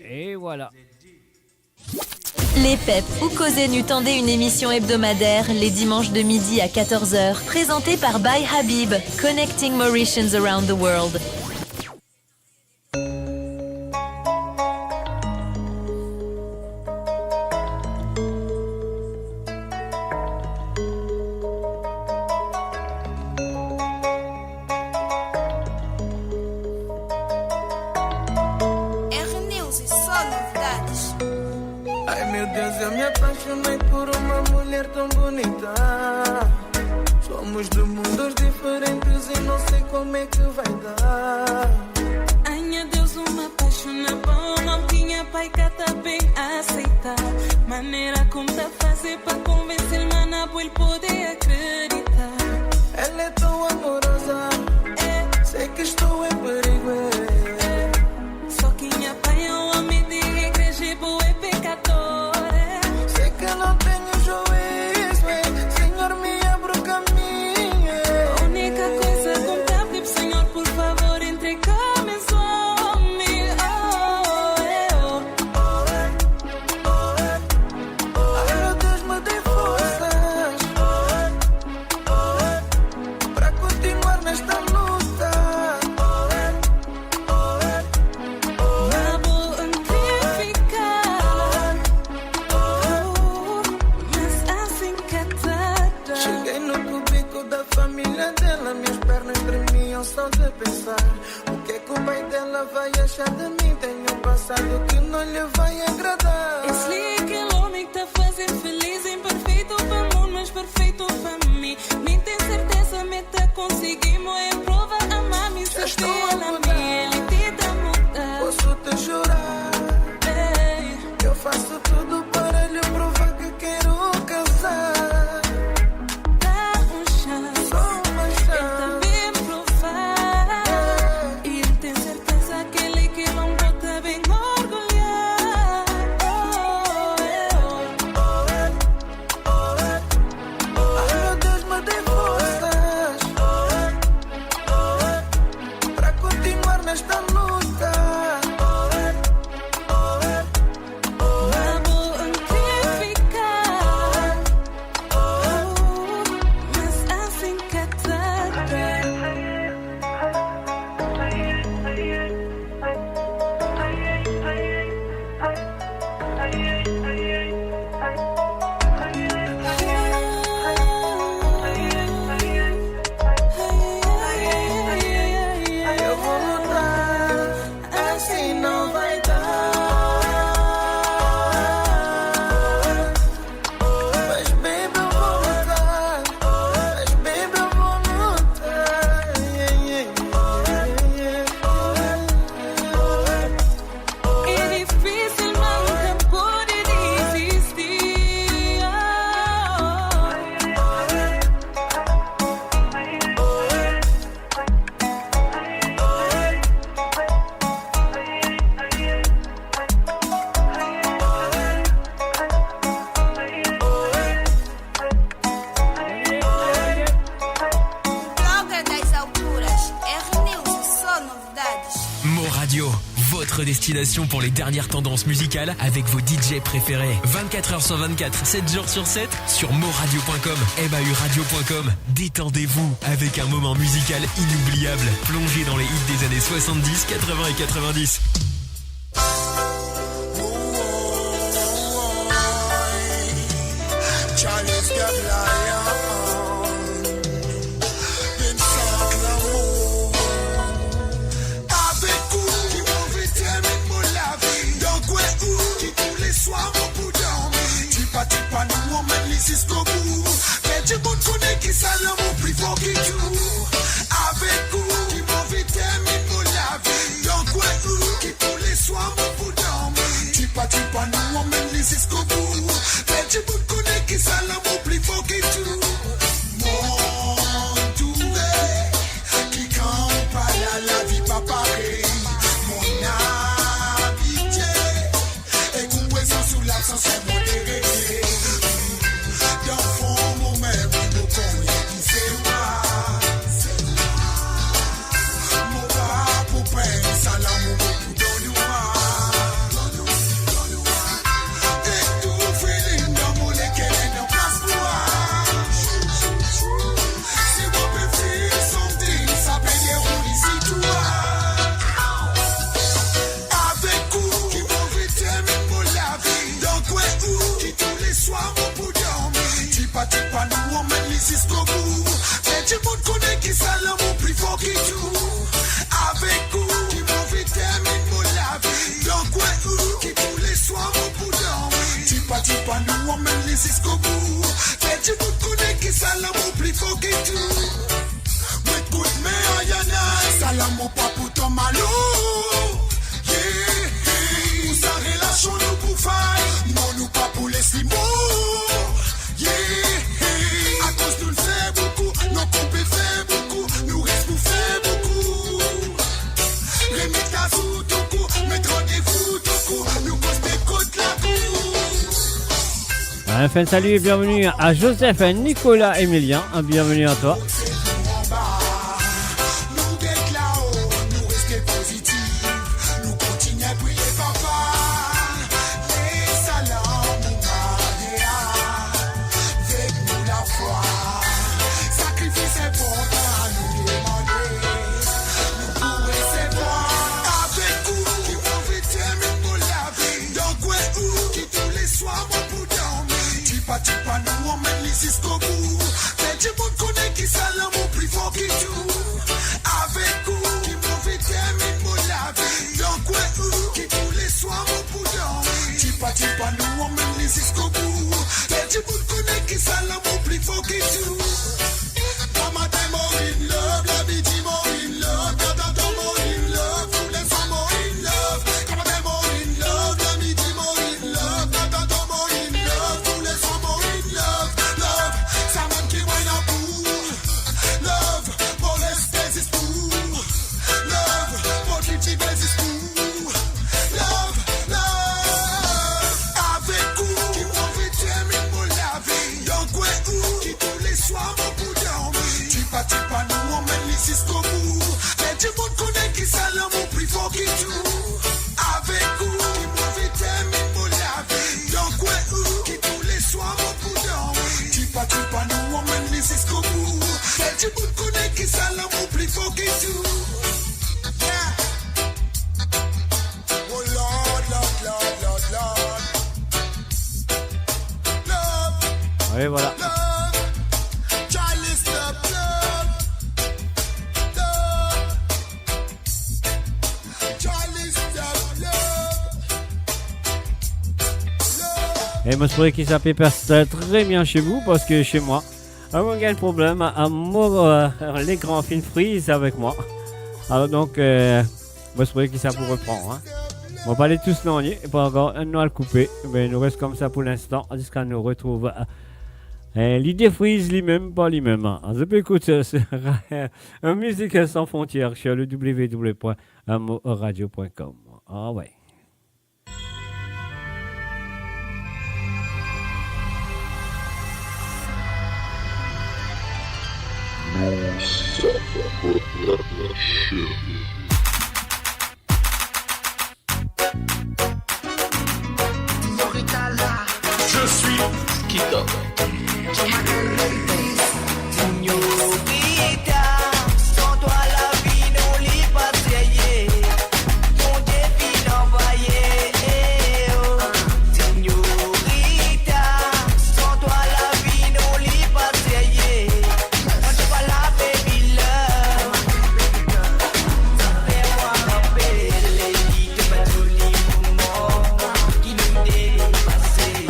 Et voilà. Les PEP ou Causer Nu tendaient une émission hebdomadaire les dimanches de midi à 14h, présentée par By Habib, Connecting Mauritians Around the World. Cheguei no cubico da família dela, minhas pernas tremiam só de pensar o que vai achar de mim? Tenho um passado que não lhe vai agradar. Esse é aquele homem que tá fazendo feliz, imperfeito para o mundo, mas perfeito para mim. Nem tem certeza, me tá conseguimos, é prova a mami, se estou fiel a a mudar. mim, ele te dá mudar. Posso te jurar, Ei, eu faço tudo para lhe provar que quero casar. dá chance, Só uma ele chance. tá bem provar. E ele tem certeza que ele que não bota bem orgulhar. Ai meu Deus, me dê forças para continuar nesta luta. Vamos amplificar, mas assim que trata. Eu vou lutar, assim não vai dar. Mas baby eu vou lutar, mas baby eu vou lutar. É difícil, mas nunca pode desistir. Droga das alturas, R-News, só novidades. Mo Radio, votre destination pour les dernières tendances musicales avec vos DJ préférés. 24h sur 24, 7 jours sur 7 sur moradio.com, mauradio.com. Détendez-vous avec un moment musical inoubliable. Plongez dans les hits des années 70, 80 et 90. Chinese get lion in l'amour. Avec où qui vont déterminer mon la vie. Donc ouais où qui tous les soirs mon pour dormir. Tu pas nous on mène les jusqu'au bout. Mais du monde connaît qui ça l'amour plus fort que tout. Avec où qui vont déterminer mon la vie. Donc ouais où qui tous les soirs mon pour dormir. Tu pas nous on mène les jusqu'au bout. Mais du monde connaît qui ça l'amour plus fort que tout. Mon touré qui campe pas la vie pas pareil. Mon habitué et qu'on présent sous l'absence c'est modéré. Dans le fond mon même mon connaît qui c'est moi. Mon pas pour peine ça l'amour pour donner moi. Et tout feeling dans mon lesquels est en place pour moi. C'est mon petit something, ça peut dérouler ici toi. Avec où qui vont déterminer mon la vie. Donc ouais où qui tous les soirs mon pour dormir. Tu pas nous on mène les jusqu'au bout. Mais du monde connaît qui ça l'amour plus fort que tout. Avec où qui vont déterminer mon la vie. Donc ouais où qui tous les soirs mon pour dormir. Tu pas nous on mène les jusqu'au bout. Mais du monde connaît qui ça l'amour plus fort que tout. Mais écoute mais ayana ça l'amour pas pour ton malou. Yeah, pour sa relation nous pour faille. Non nous pas pour les slimos. Yeah, à cause nous le fait beaucoup. Nos compés fait beaucoup. Nous reste pour faire beaucoup. Les métas sous tout coup. Mettre rendez-vous tout coup. Nous cause des côtes la cour. Enfin, salut et bienvenue à Joseph, Nicolas, Emilien. Bienvenue à toi. Nous get là-haut, nous rester positifs. Nous continuons à briller papa. Les salams, mon maria. Avec nous la foi. Sacrifice important à nous demander. Nous pourrons recevoir. Avec où qui vont déterminer mon la vie. Donc ouais où qui tous les soirs mon pour dormir. Tu pas nous on mène les jusqu'au bout. Mais du monde connaît qui ça l'amour. tout le monde connaît qui ça l'amour plus fort que tout. Maman t'es more in love, la vie dit more in love, tata more in love, tous les femmes more in love. Maman t'es more in love, la vie dit more in love, tata more in love, tous les femmes more in love. Love, ça man qui wine up pour. Love, pour rester c'est pour. Love, pour qui baisse c'est pour. Love, love, avec vous, qui profite mais pour la vie. Yon quoi où, qui tous les soirs mon pour dormir. Tu pas nous, on mène les jusqu'au bout. Mais tout le monde connaît qui ça l'amour plus fort que tout. Avec vous, qui profite mais pour la vie. Yon quoi où, qui tous les soirs mon pour dormir. Tu pas nous, on mène les jusqu'au bout. Mais tout le monde connaît qui ça l'amour plus fort que tout. Oh Lord, Lord, Lord, Lord, Lord. Love, Oui, voilà. love. Charlie stop, love. Love. Charlie stop, love. Love. Et moi, je pourrais qu'il s'appelle très bien chez vous parce que chez moi, on a un problème à moi, les grands films freeze avec moi. Alors donc, moi, je pourrais qu'il ça pour reprendre. Hein. On va pas aller tous l'ennuyer et pas encore un noix à le couper. Mais il nous reste comme ça pour l'instant jusqu'à nous retrouve. L'idée freeze lui-même, pas lui-même. Je peux écouter une musique sans frontières sur le www.amoradio.com. Ah ouais. Je suis Kito. Señorita, sans toi la vie non lit pas trier. Mon défi d'envoyer. Señorita, sans toi la vie non lit pas trier. Quand tu vas la baby love, ça fait moi rappeler les lits de ma jolie maman qui nous dépassait.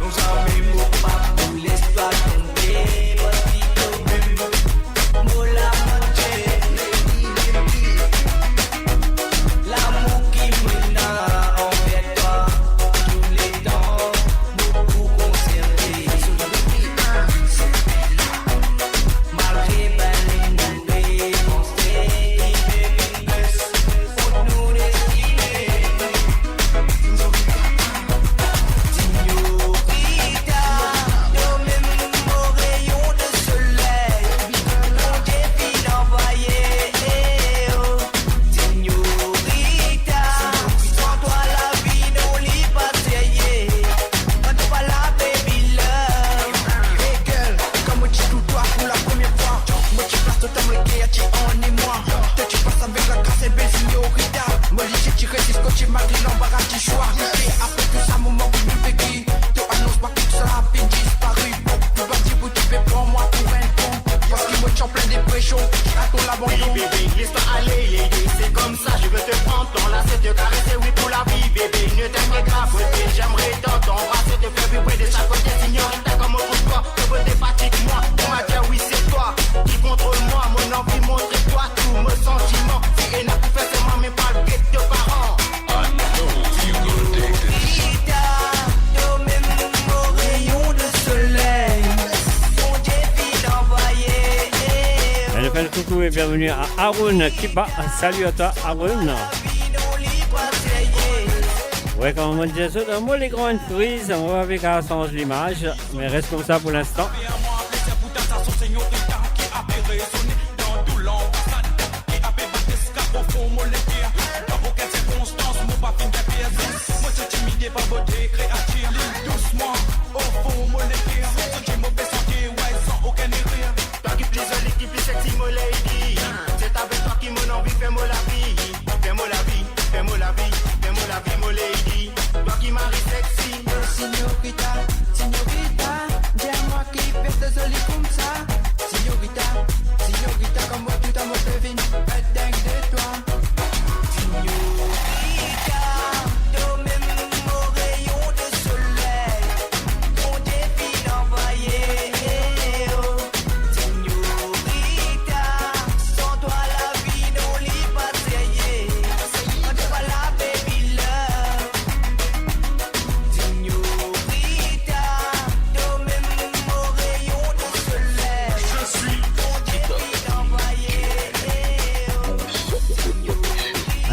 Nos amis m'ont pas pour l'espoir tomber. Botito même, mola moitié. L'amour qui me n'a envers toi, tous les temps, beaucoup conservé. Malgré belle nous dépensé, il fait une baisse pour nous destiner. Señorita, nos mêmes mots rayons de soleil, mon défi d'envoyer. Señorita, sans toi la vie non lit pas trier. Quand tu vas la baby love. Hey girl, comme tu tout toi pour la première fois. Moi tu passes totalement qui a tu en et moi. Toi tu passes avec la grâce et belle señorita. Moi je tu résistes quand tu m'as dit l'embarras du choix. Et après tout ça, moment où tu fais qui te annonce pas que tout ça a fait disparu. Tu vas dire où tu fais pour moi pour un con. Parce que moi tu en plein dépression. J'attends l'abandon. Oui bébé, laisse-toi aller, c'est comme ça, je veux te prendre ton lacet, te caresser, oui pour la vie bébé, ne t'inquiète pas, beauté, j'aimerais tant t'embrasser, te faire vibrer de chaque côté, signorita comme autrefois, que beauté fatigue-moi, on m'a dit oui c'est toi, qui contrôle moi, mon envie, montre-toi tous mes sentiments, si elle n'a plus fait c'est moi, mais pas le guet de parents. Señorita, nos mêmes mots rayons de soleil, mon défi d'envoyer. Elle fait le coucou et bienvenue à Haroun Kiba. Salut à toi, Haroun. Ouais, comme on disait ça, dans moi les grandes frises, on va avec à changer l'image, mais reste comme ça pour l'instant. C'est avec toi qui mon envie, fais-moi la vie, fais-moi la vie, fais-moi la vie, fais-moi la vie, mon lady. Toi qui m'arrives sexy. Señorita, señorita, dis-moi qui fait de joli comme ça. Señorita, señorita, comme moi tout à mon devine, pas dingue de toi.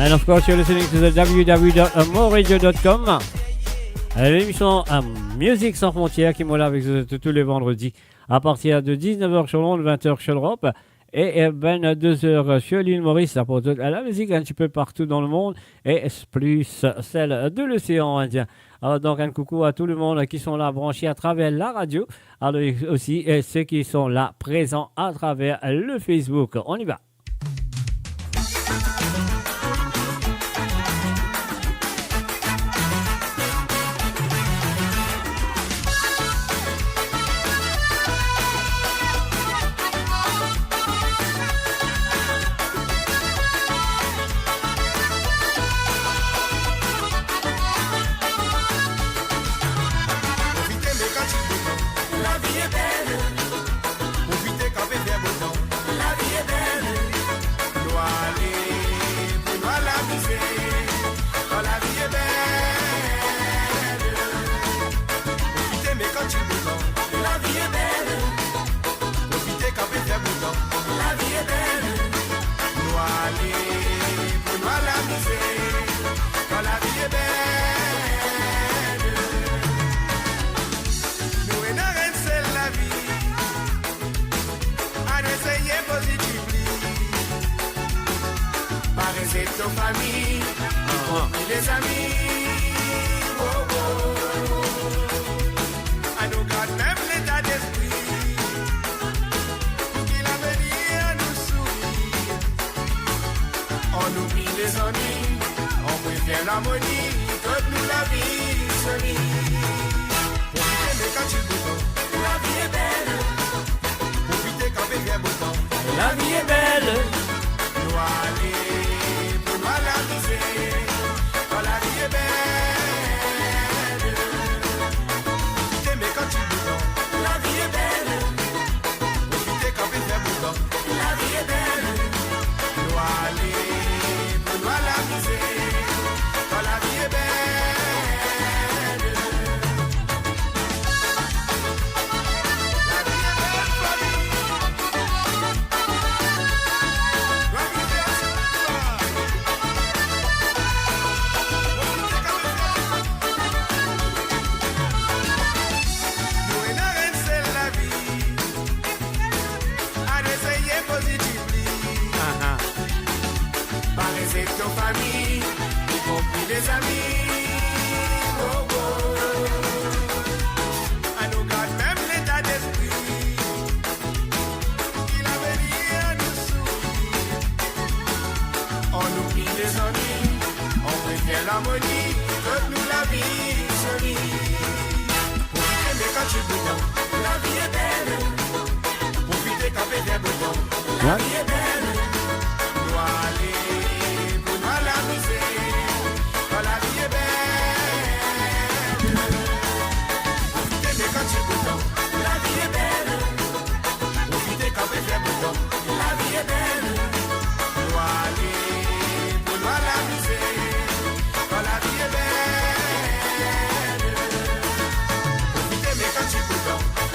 And of course, you're listening to the www.moradio.com. L'émission Musique sans frontières qui est là avec vous tous les vendredis à partir de 19h sur Londres, 20h sur l'Europe et 22h sur l'île Maurice. Ça porte à la musique un petit peu partout dans le monde et plus celle de l'océan Indien. Alors donc un coucou à tout le monde qui sont là branchés à travers la radio. Alors aussi ceux qui sont là présents à travers le Facebook. On y va.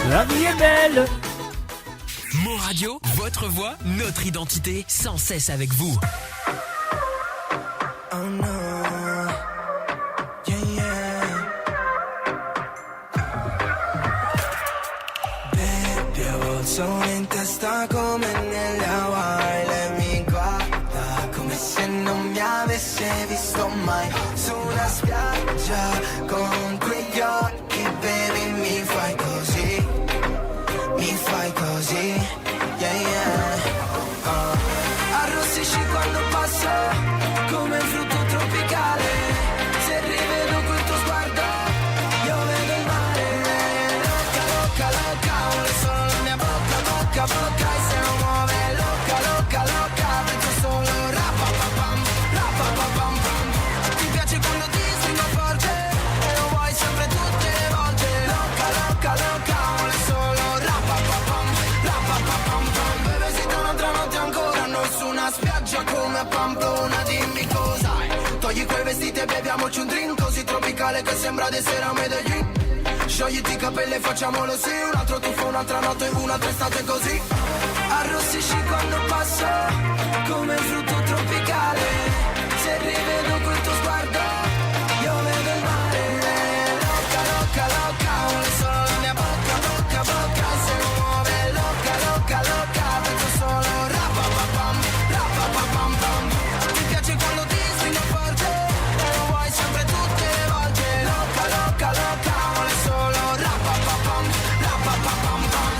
La vie est belle. Mon Radio, votre voix, notre identité, sans cesse avec vous. Oh no, yeah, yeah. Baby, ho il sole in testa come negli Hawaii. Lei mi guarda come se non mi avesse visto mai. Su una spiaggia con quegli occhi, baby, mi fai così. Mi fai così, yeah yeah. Arrossisci quando passo, come un frutto tropicale. Se rivedo quel tuo sguardo, io vedo il mare. Loca, loca, loca, vuole solo la mia bocca, bocca, bocca. E se non muove, loca, loca, loca, penso solo rapapapam, rapapapam, pam. Ti piace quando ti stringo forte e lo vuoi sempre tutte le volte. Loca, loca, loca, vuole solo rapapapam, rapapapam, pam. Bebesita un'altra notte ancora, noi su una spiaggia come a Pamplona. Dimmi cosa hai, togli quei vestiti e beviamoci un drink così tropicale che sembra di essere a Medellin. Sciogliti i capelli e facciamolo sì, un altro tuffo, un'altra notte, un'altra estate così. Arrossisci quando passo, come un frutto tropicale. Se rivedo quel tuo sguardo, io vedo il mare. Loca, loca, loca, vuole solo la mia bocca, bocca, bocca. Se non muove, loca, loca, loca, penso solo rapapapam, rapapapam, pam. Ti piace quando ti stringo forte, e lo vuoi sempre tutte le volte. Loca, loca, loca, vuole solo rapapapam, rapapapam, pam.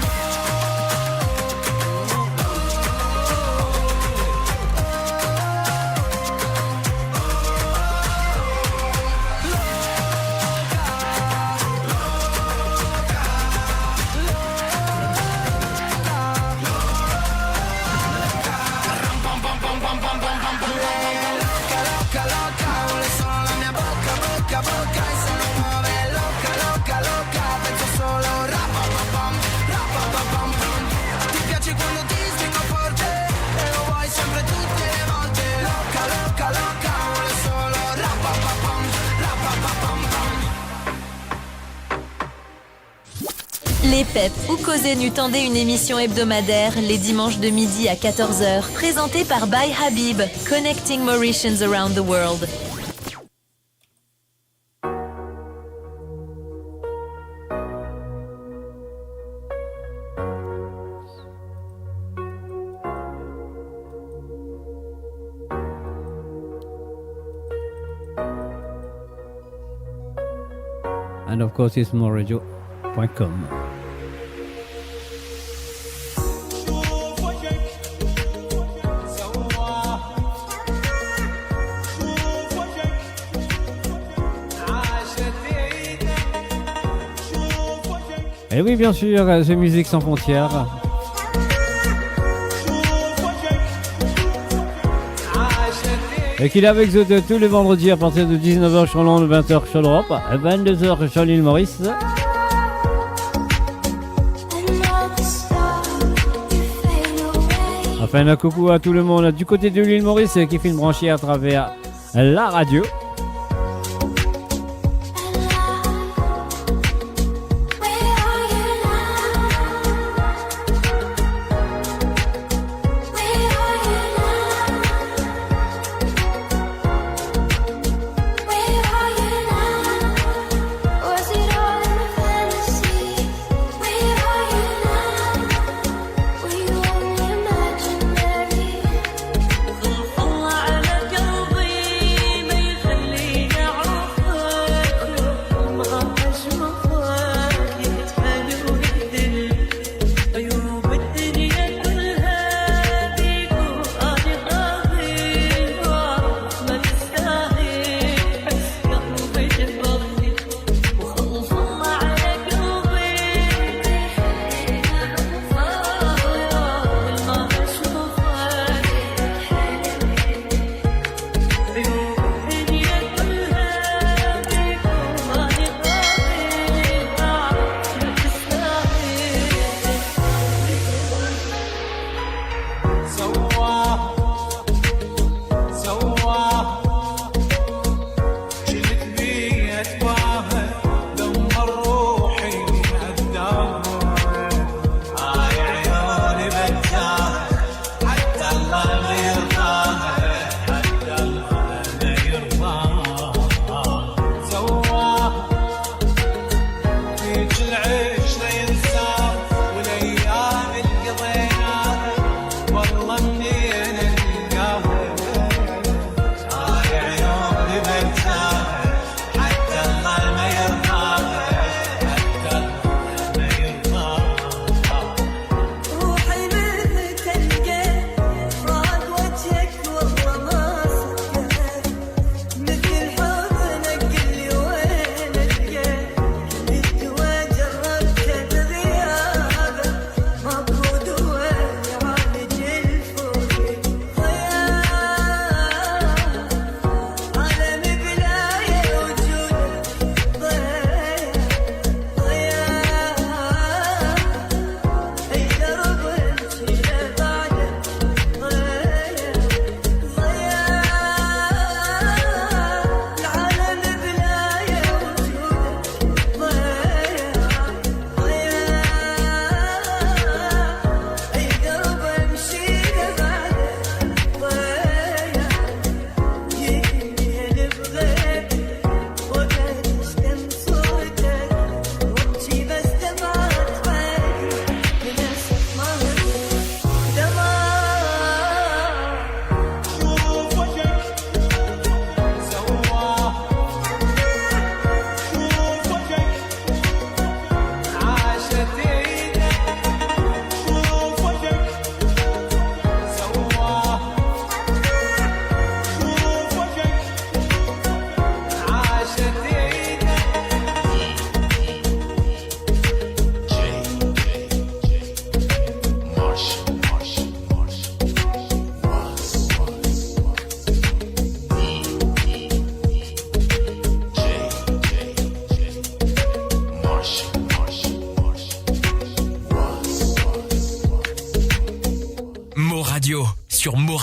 Loca, loca, loca, vuole solo la mia bocca, bocca, bocca. E se non muove, loca, loca, loca, penso solo rapapapam, rapapapam, pam. Ti piace quando ti stringo forte, e lo vuoi sempre tutte le volte. Loca, loca, loca, vuole solo rapapapam, rapapapam, pam. Les PEP ou Causer Nu tendaient une émission hebdomadaire les dimanches de midi à 14h, présentée par By Habib, Connecting Mauritians Around the World. And of course, it's moreradio.com. Et oui, bien sûr, c'est Musique sans frontières. Et qu'il est avec eux tous les vendredis à partir de 19h sur Londres, 20h sur l'Europe, 22h sur l'île Maurice. Enfin, un coucou à tout le monde du côté de l'île Maurice qui filme branché à travers la radio.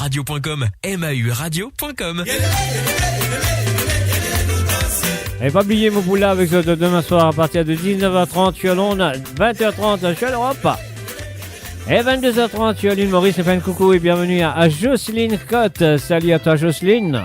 mauradio.com, mauradio.com. Et pas oublier mon poula avec ce de demain soir à partir de 19h30 sur l'onde, 20h30 sur l'Europe. Et 22h30 sur l'île Maurice. Et coucou et bienvenue à Jocelyne Cotte. Salut à toi Jocelyne.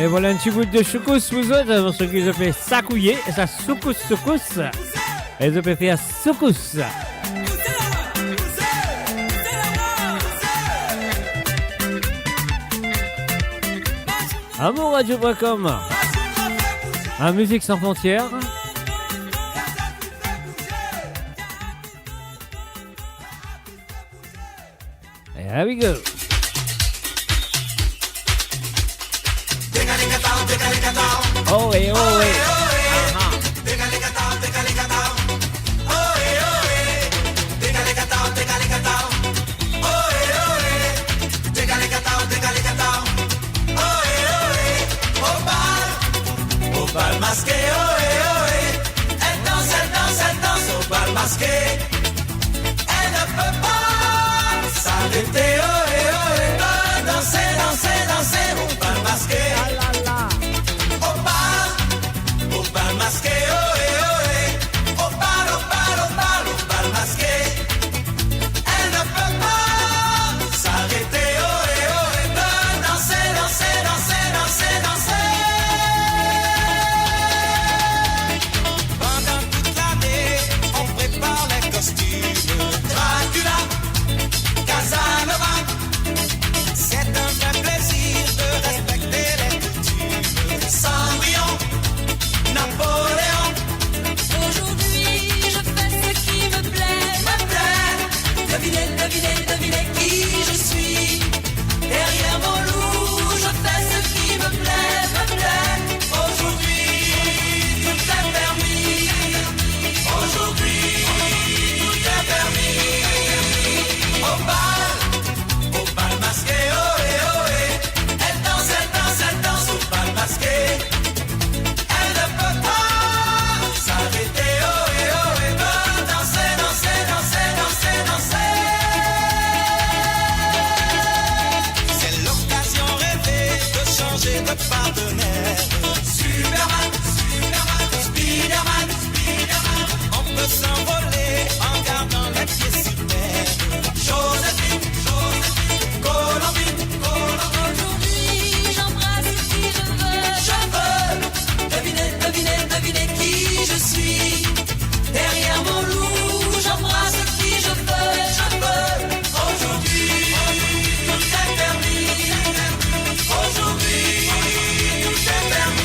Et voilà un petit bout de choukous vous autres, pour ceux qui ont fait sakouiller, et ça soukous. Et ils ont fait soukous. Amourradio.com, un musique sans frontières. Here we go. Oh, hey, oh, hey. Au bal masqué, ohé, ohé. Elle danse au bal masqué. Elle ne peut pas s'arrêter, ohé, ohé. Danser, danser, danser au bal masqué. Au bal masqué, ohé, ohé. Au bal masqué. Elle ne peut pas s'arrêter, ohé, ohé. Danser, danser, danser, danser, danser. Pendant toute l'année, on prépare les costumes. Dracula, Casanova. C'est un vrai plaisir de respecter les coutumes. Cendrillon, Napoléon. Aujourd'hui, je fais ce qui me plaît. Devinez, devinez, devinez qui je suis. Derrière mon loup, je fais ce qui me plaît. Aujourd'hui, tout est permis. Aujourd'hui, tout est permis. Au bal masqué, ohé, ohé. Elle danse au bal masqué. Elle ne peut pas s'arrêter, ohé, ohé. Danser, danser, danser, danser, danser. C'est l'occasion rêvée de changer de partenaire. Superman, Spiderman. On peut s'envoler en gardant les pieds sur terre. Joséphine, Colombine. Aujourd'hui, j'embrasse qui je veux. Devinez, devinez, devinez qui je suis. Derrière mon loup, j'embrasse qui je veux. Aujourd'hui, tout est permis. Aujourd'hui, tout est permis.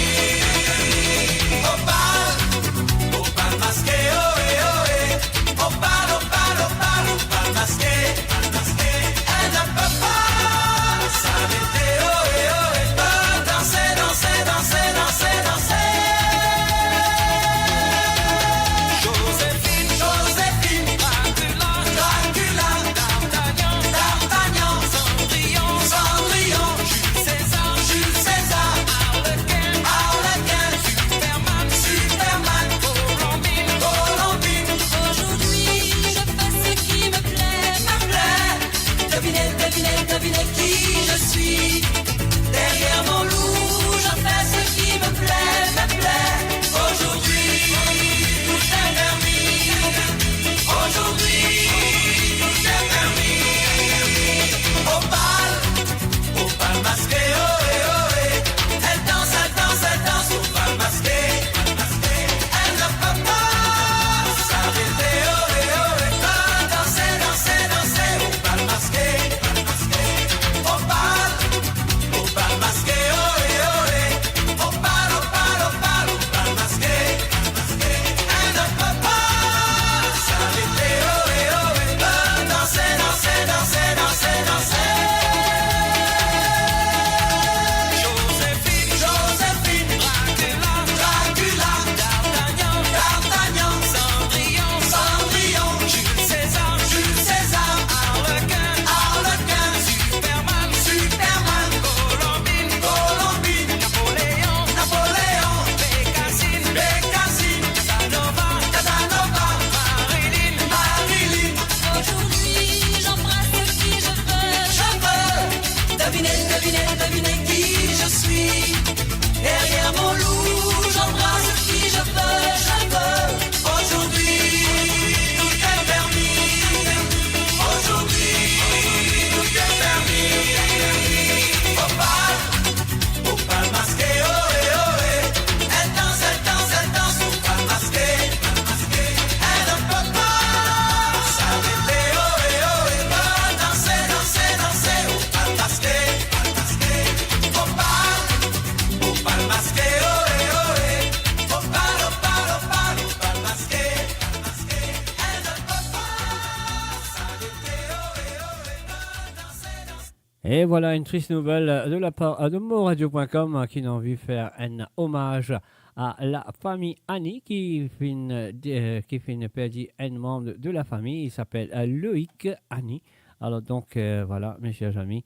Et voilà une triste nouvelle de la part de moradio.com qui a envie de faire un hommage à la famille Annie qui finit perdu un membre de la famille. Il s'appelle Loïc Annie. Alors donc voilà mes chers amis,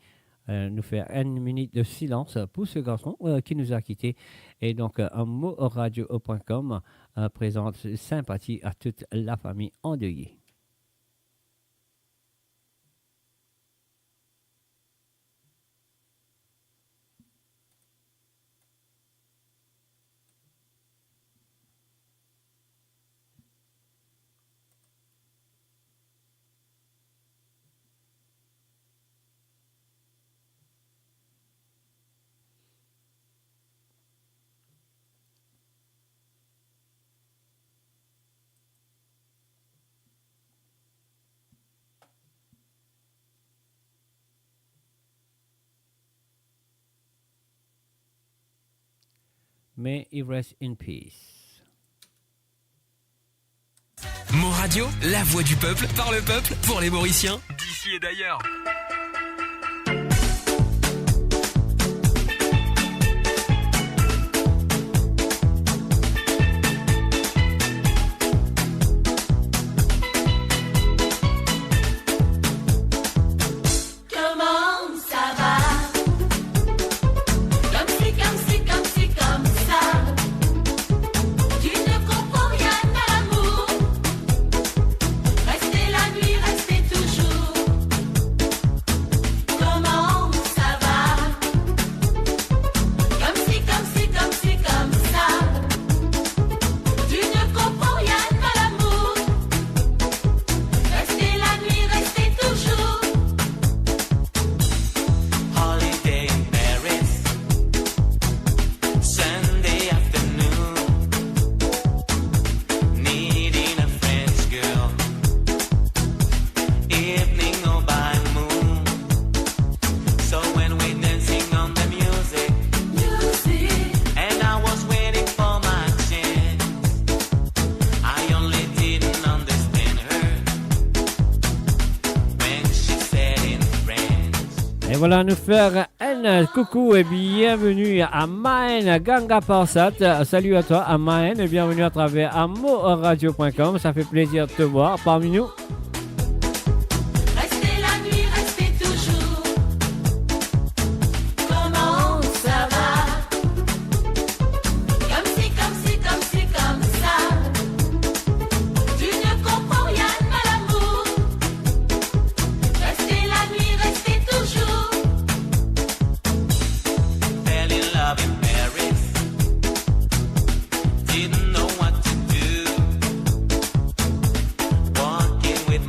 nous faire une minute de silence pour ce garçon qui nous a quittés. Et donc moradio.com présente sympathie à toute la famille endeuillée. May he rest in peace. Moradio, la voix du peuple, par le peuple, pour les Mauriciens, d'ici et d'ailleurs. Voilà, nous faire un coucou et bienvenue à Maën Ganga Parsat. Salut à toi à Maën et bienvenue à travers amoradio.com. Ça fait plaisir de te voir parmi nous. Restez la nuit, restez toujours. Comment ça va? Comme si, comme si, comme si, comme ça. Tu ne comprends rien à l'amour. Restez la nuit, restez toujours. Fell in love in Paris. Didn't know what to do. Walking with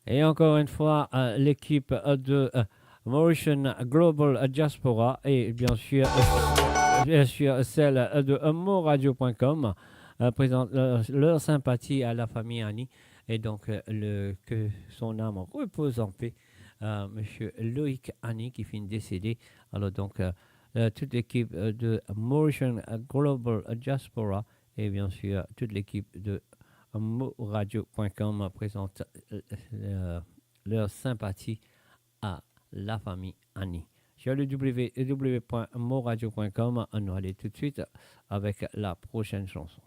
Et encore une fois, l'équipe de Mauritian Global Diaspora et bien sûr celle de moradio.com présentent leur sympathie à la famille Annie et donc que son âme repose en paix. Monsieur Loïc Annie qui finit décédé. Alors donc toute l'équipe de Mauritian Global Diaspora et bien sûr toute l'équipe de moradio.com présente leur sympathie à la famille Annie. Sur le www.moradio.com, on va aller tout de suite avec la prochaine chanson.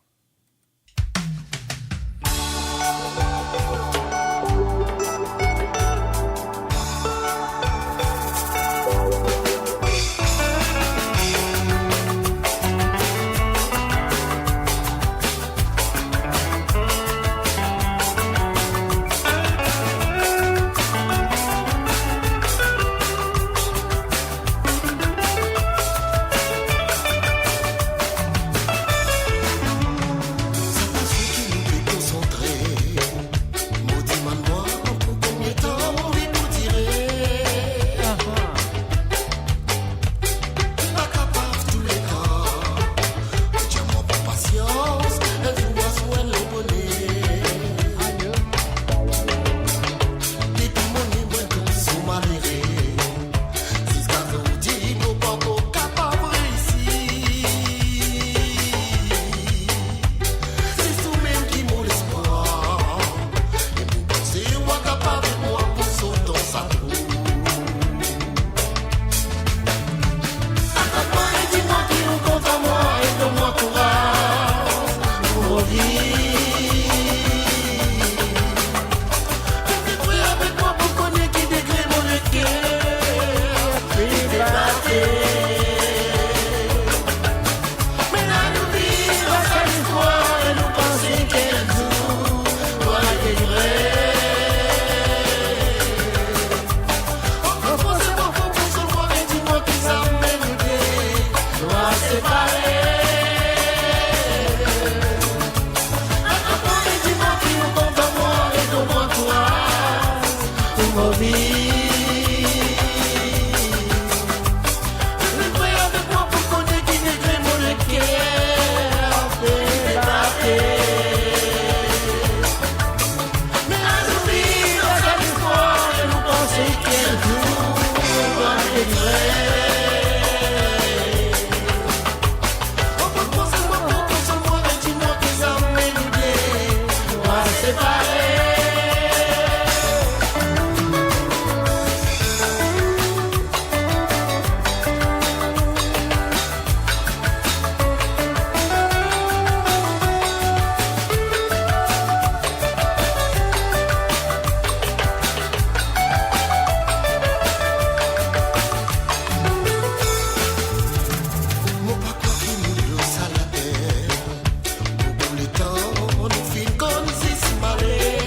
Con si malé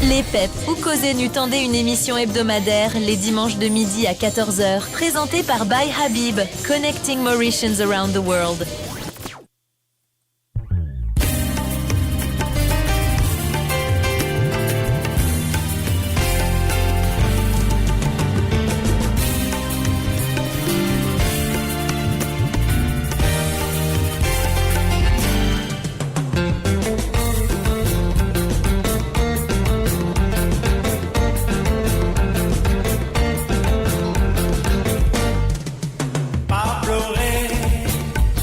Les PEP ou Causer Nu tendaient une émission hebdomadaire les dimanches de midi à 14h, présentée par By Habib, Connecting Mauritians Around the World. Pas pleurer,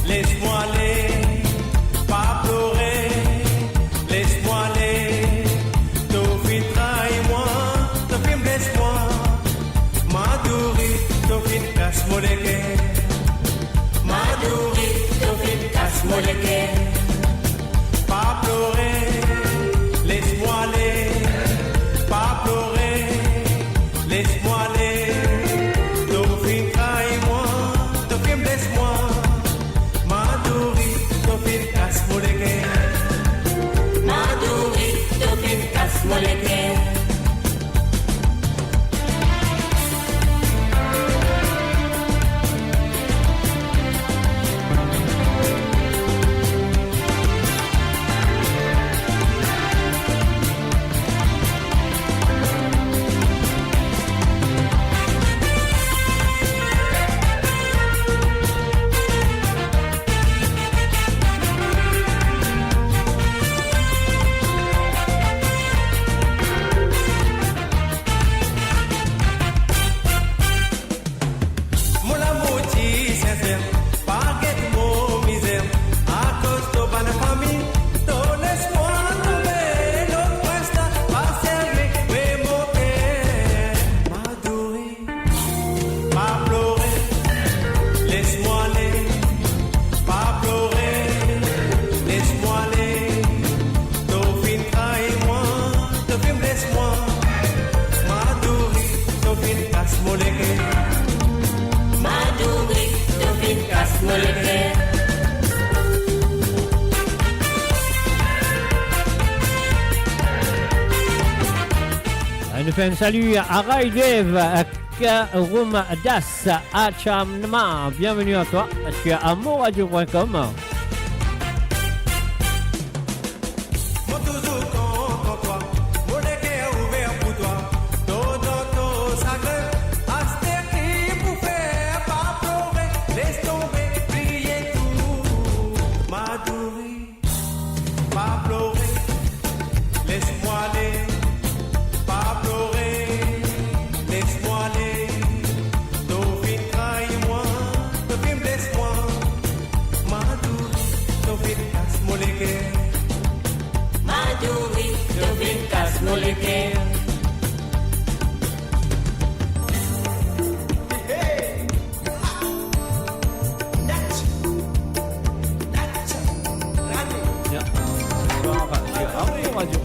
laisse-moi aller. Pas pleurer, laisse-moi aller. Tofin trahis-moi, Tofin blesse-moi. Madouri, Tofin casse-moi les cœurs. Madouri, Tofin casse-moi les cœurs. Pas pleurer, laisse-moi aller. Pas pleurer, laisse-moi aller. Tofin trahis-moi, Tofin blesse-moi. Madouri, Tofin casse-moi les cœurs. Madouri, Tofin casse-moi les cœurs. Mon amour dit sincère, pas guette mon misère. À cause de bonne famille, ton laisse-moi tomber. Notre instant pas servi, mais mon cœur. Madouri, pas pleurer, laisse-moi aller. Pas pleurer, laisse-moi aller. Tofin trahis-moi, Tofin blesse-moi. Madouri, Tofin casse-moi les cœurs. Madouri, Tofin casse-moi les cœurs. Nous faisons un salut à Raidev, à Karum Das, à Chamma. Bienvenue à toi. Je suis à moradio.com. Moi toujours contre toi, mon cœur ouvert pour toi. Todo sacré, astéré pour faire pas pleurer, laisse tomber, prier tout. Madouri, pas pleurer, laisse-moi aller. Pas pleurer, laisse-moi aller. Tofin trahis-moi, Tofin blesse-moi. Madouri, Tofin casse-moi les cœurs. Madouri, Tofin casse-moi les cœurs. Bien. Ce soir, je suis à Amour Radio.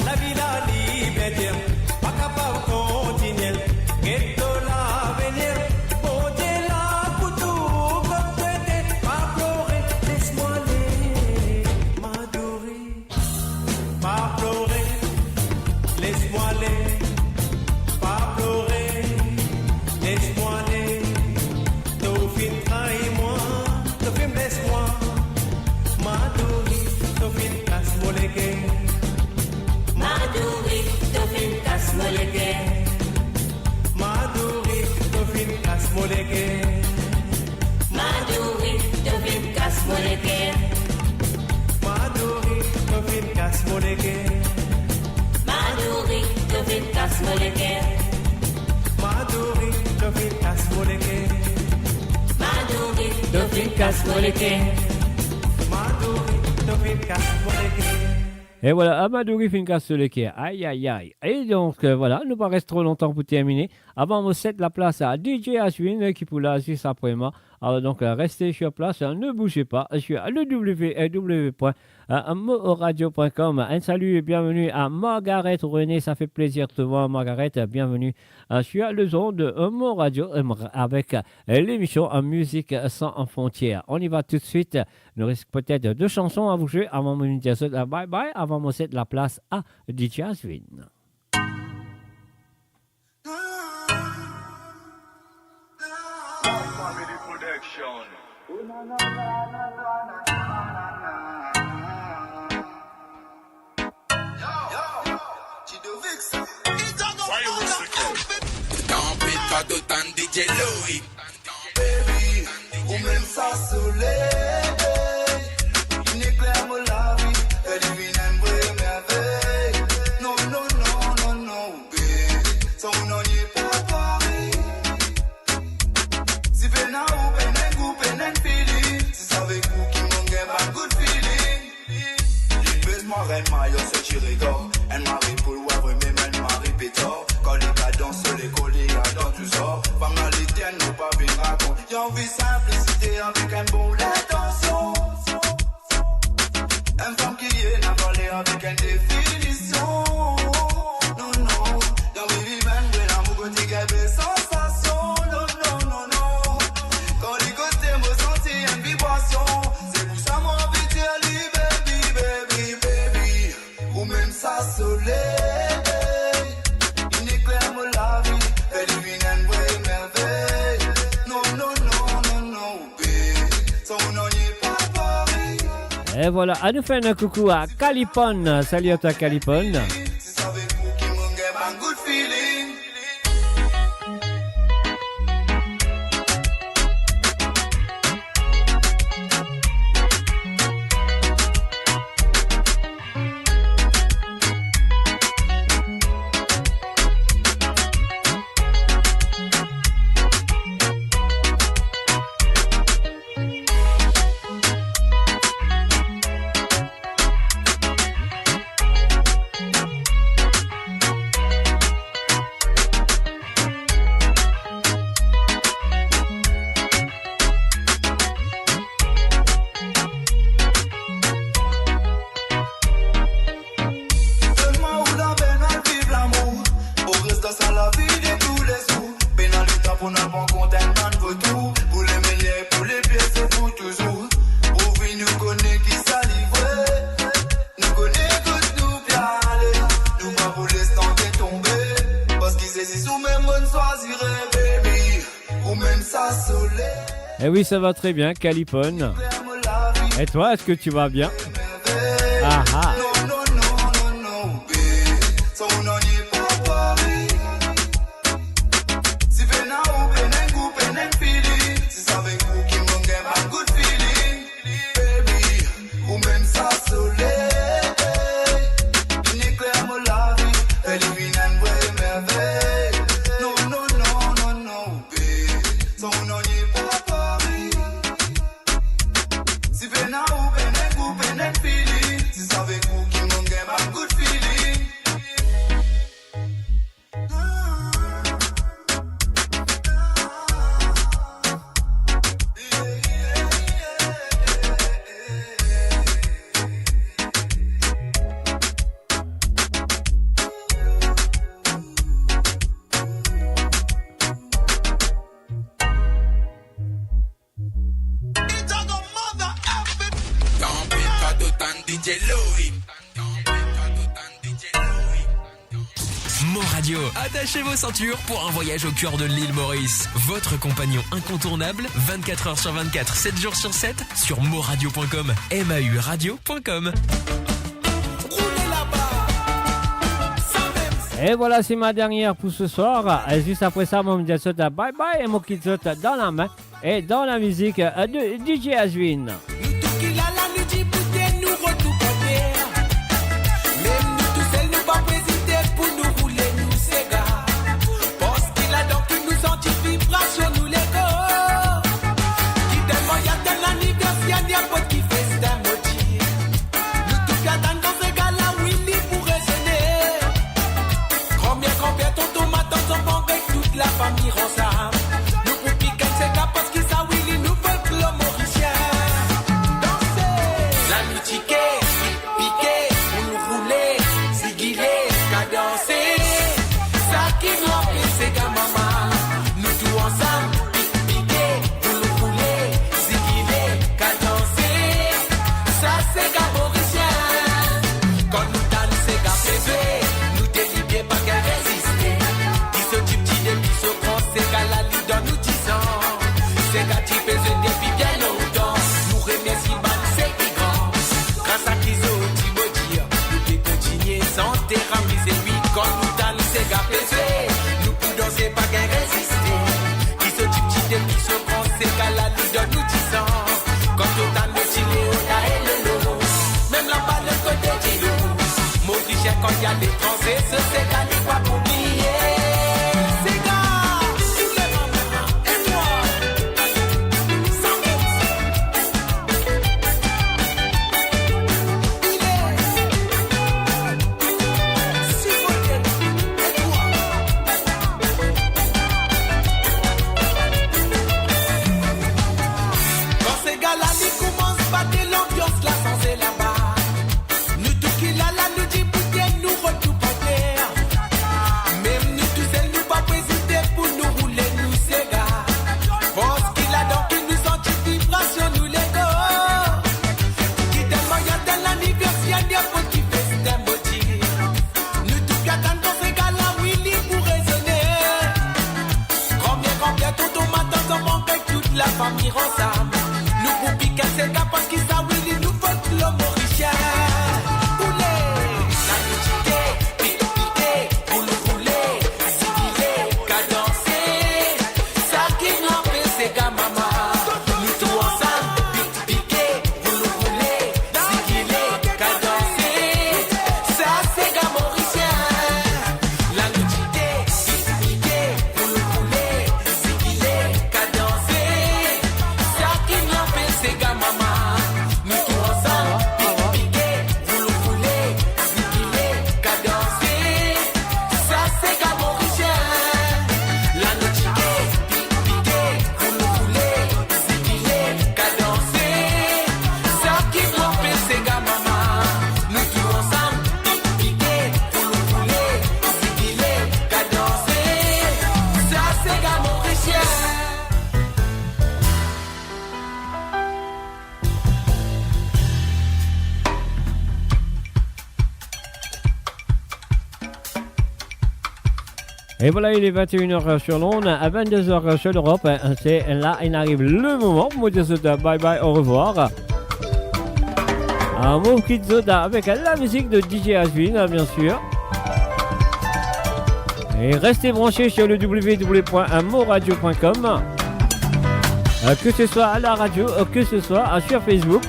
La vie, la liberté, pas capable de continuer. Ghetto l'avenir, bon Dieu là pour tout, comme tu étais, pas pleurer, laisse-moi aller. Madouri, pas pleurer, laisse-moi aller. Pas pleurer, laisse-moi aller. Tofin trahis-moi, Tofin blesse-moi. Madouri, Tofin casse-moi les cœurs. Madouri, Tofin casse-moi les cœurs. Madouri, Tofin casse-moi les cœurs. Madouri, Tofin casse-moi les cœurs. Madouri, Tofin casse-moi les cœurs. Madouri, Tofin casse-moi les cœurs. Madouri, Tofin casse-moi les cœurs. Madouri, Et voilà, Amadouri fin casse le quai. Aïe, aïe, aïe. Et donc, voilà, nous pas reste trop longtemps pour terminer. Avant, on cède la place à DJ Ashwin qui pour la juste après moi. Alors, donc, restez sur place, ne bougez pas. Je suis à www.moradio.com. Un salut et bienvenue à Margaret René. Ça fait plaisir de te voir, Margaret. Bienvenue sur le son de Mon Radio avec l'émission Musique sans frontières. On y va tout de suite. Il nous reste peut-être 2 chansons à vous jouer avant de dire bye bye. Avant de céder la place à DJ Ashwin. Pas d'autant DJ Louis. Baby, ou même ça soleil, il éclaire la vie, elle divine un vrai merveille. Non, non, non, non, non, baby, ça on n'en est pas pareil. Si pena ou penen ou penen feeling, si ça avec vous qui m'ont gagné un good feeling. Il baise ma reine, ma yo se tire comme, elle m'a pour le wavre, même elle m'a répété. Quand les gars dansent, les collés, dans tout ça. Femme à l'étienne, nous pas bien raconte. J'ai envie simplicité avec un bon attention. Une femme qui est n'a parlé avec une définition. Non, non, j'ai envie de même de l'amour côté qu'elle sensation. Non, non, non, non. Quand les côtés me sentis une vibration. C'est pour ça mon envie de dire, baby, baby, baby. Ou même ça soleil. Et voilà, à nous faire un coucou à Calipone. Salut à toi Calipone. Eh oui, ça va très bien, Calipone. Et toi, est-ce que tu vas bien? Ah ah. Attachez vos ceintures pour un voyage au cœur de l'île Maurice. Votre compagnon incontournable, 24 heures sur 24, 7 jours sur 7, sur moradio.com, MAU-radio.com. Et voilà, c'est ma dernière pour ce soir. Et juste après ça, mon me dit bye bye et mon kit dans la main et dans la musique de DJ Ashwin. Vibration nous les go. Qui t'aime quand il y a l'étranger, ce Sega n'est pas pour oublier. Sega, tous les mamans, et toi, sans quand ces gars-là, ils commencent pas de l'ambiance, là, sans c'est là-bas. Nous tout qui là, là, nous dit, bouteille, nous retour par terre. Même nous tous, elle nous pas hésiter pour nous rouler, nous, ces gars. Parce qu'il a donc une nous anti-vibration, nous, les gars. Qui tellement y a de l'anniversaire, y a pas qui fait, c'est un motif. Nous tout qui attendons ces gars-là, Willy, pour raisonner. Combien, tout au matin, ça manque avec toute la famille ensemble. Nous pour piquer ces gars parce qu'ils savent Willy, nous faut l'homme mauricien. Poulet, la musique, piquer, pour le rouler, ziguiler, cadencer. Ça qui nous fait ces gars, maman. Nous tous ensemble, piquer, pour le rouler, ziguiler, cadencer. Ça c'est gars mauricien. La musique, piquer, pour le rouler, ziguiler, cadencer. Ça qui nous fait ces gars, maman. Nous tous ensemble, piquer, pour le rouler, ziguiler, cadencer. Ça c'est gars mauricien. La musique, piquer, pour le rouler, ziguiler, cadencer. Ça qui nous fait ces gars, maman. Nous tous ensemble, piquer, pour le rouler, ziguiler, cadencer. Ça c'est gars mauricien. Et voilà, il est 21h sur l'onde, à 22h sur l'Europe. C'est là, il arrive le moment pour dire bye bye, au revoir. Un mot qui avec la musique de DJ Ashwin, bien sûr. Et restez branchés sur le www.moradio.com. Que ce soit à la radio, que ce soit sur Facebook.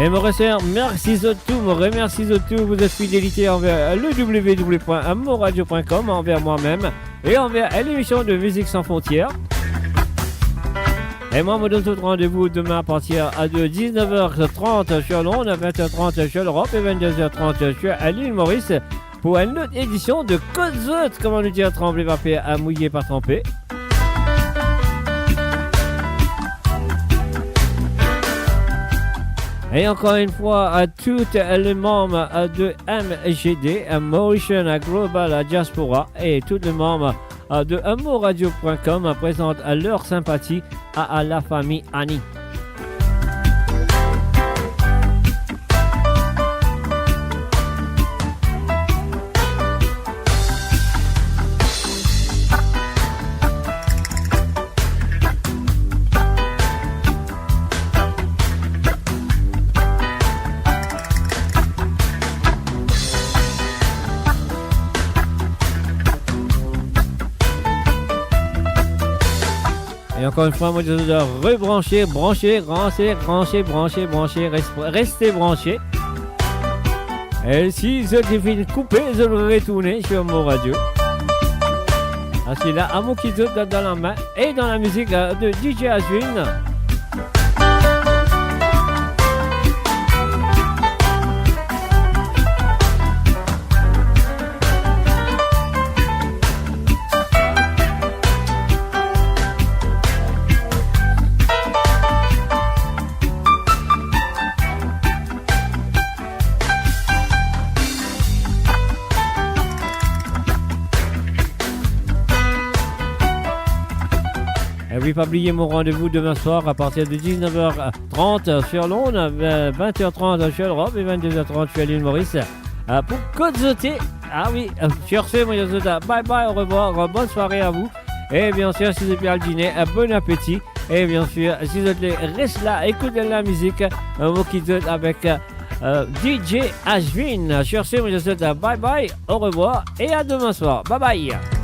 Et me merci surtout, me remercie surtout vous êtes fidélité envers le www.moradio.com, envers moi-même et envers l'émission de Musique sans frontières. Et moi, je me donne tout rendez-vous demain à partir de 19h30 sur l'onde, 20h30 sur l'Europe et 22h30 sur l'île Maurice pour une autre édition de Code Zot, comment nous dire trembler par paix, à mouiller par tremper. Et encore une fois, à tous les membres de MGD, Mauritian Global Diaspora, et tous les membres de amoradio.com présentent leur sympathie à la famille Annie. Et encore une fois, moi je dois rebrancher, brancher, restez branchés. Et si je devais couper, je vais retourner sur mon radio. Parce qu'il a un mot qui saute dans la main et dans la musique de DJ Ashwin. N'oubliez pas oublier mon rendez-vous demain soir à partir de 19h30 sur l'onde, 20h30 sur l'Europe et 22h30 sur l'île Maurice pour Côte Zotée. Ah oui, sur ce, moi, bye bye, au revoir, bonne soirée à vous. Et bien sûr, si vous êtes bien le dîner, bon appétit. Et bien sûr, si vous êtes restez là, écoutez la musique, vous qui êtes avec DJ Ashvin. Sur ce, moi je vous souhaite bye bye, au revoir et à demain soir. Bye bye.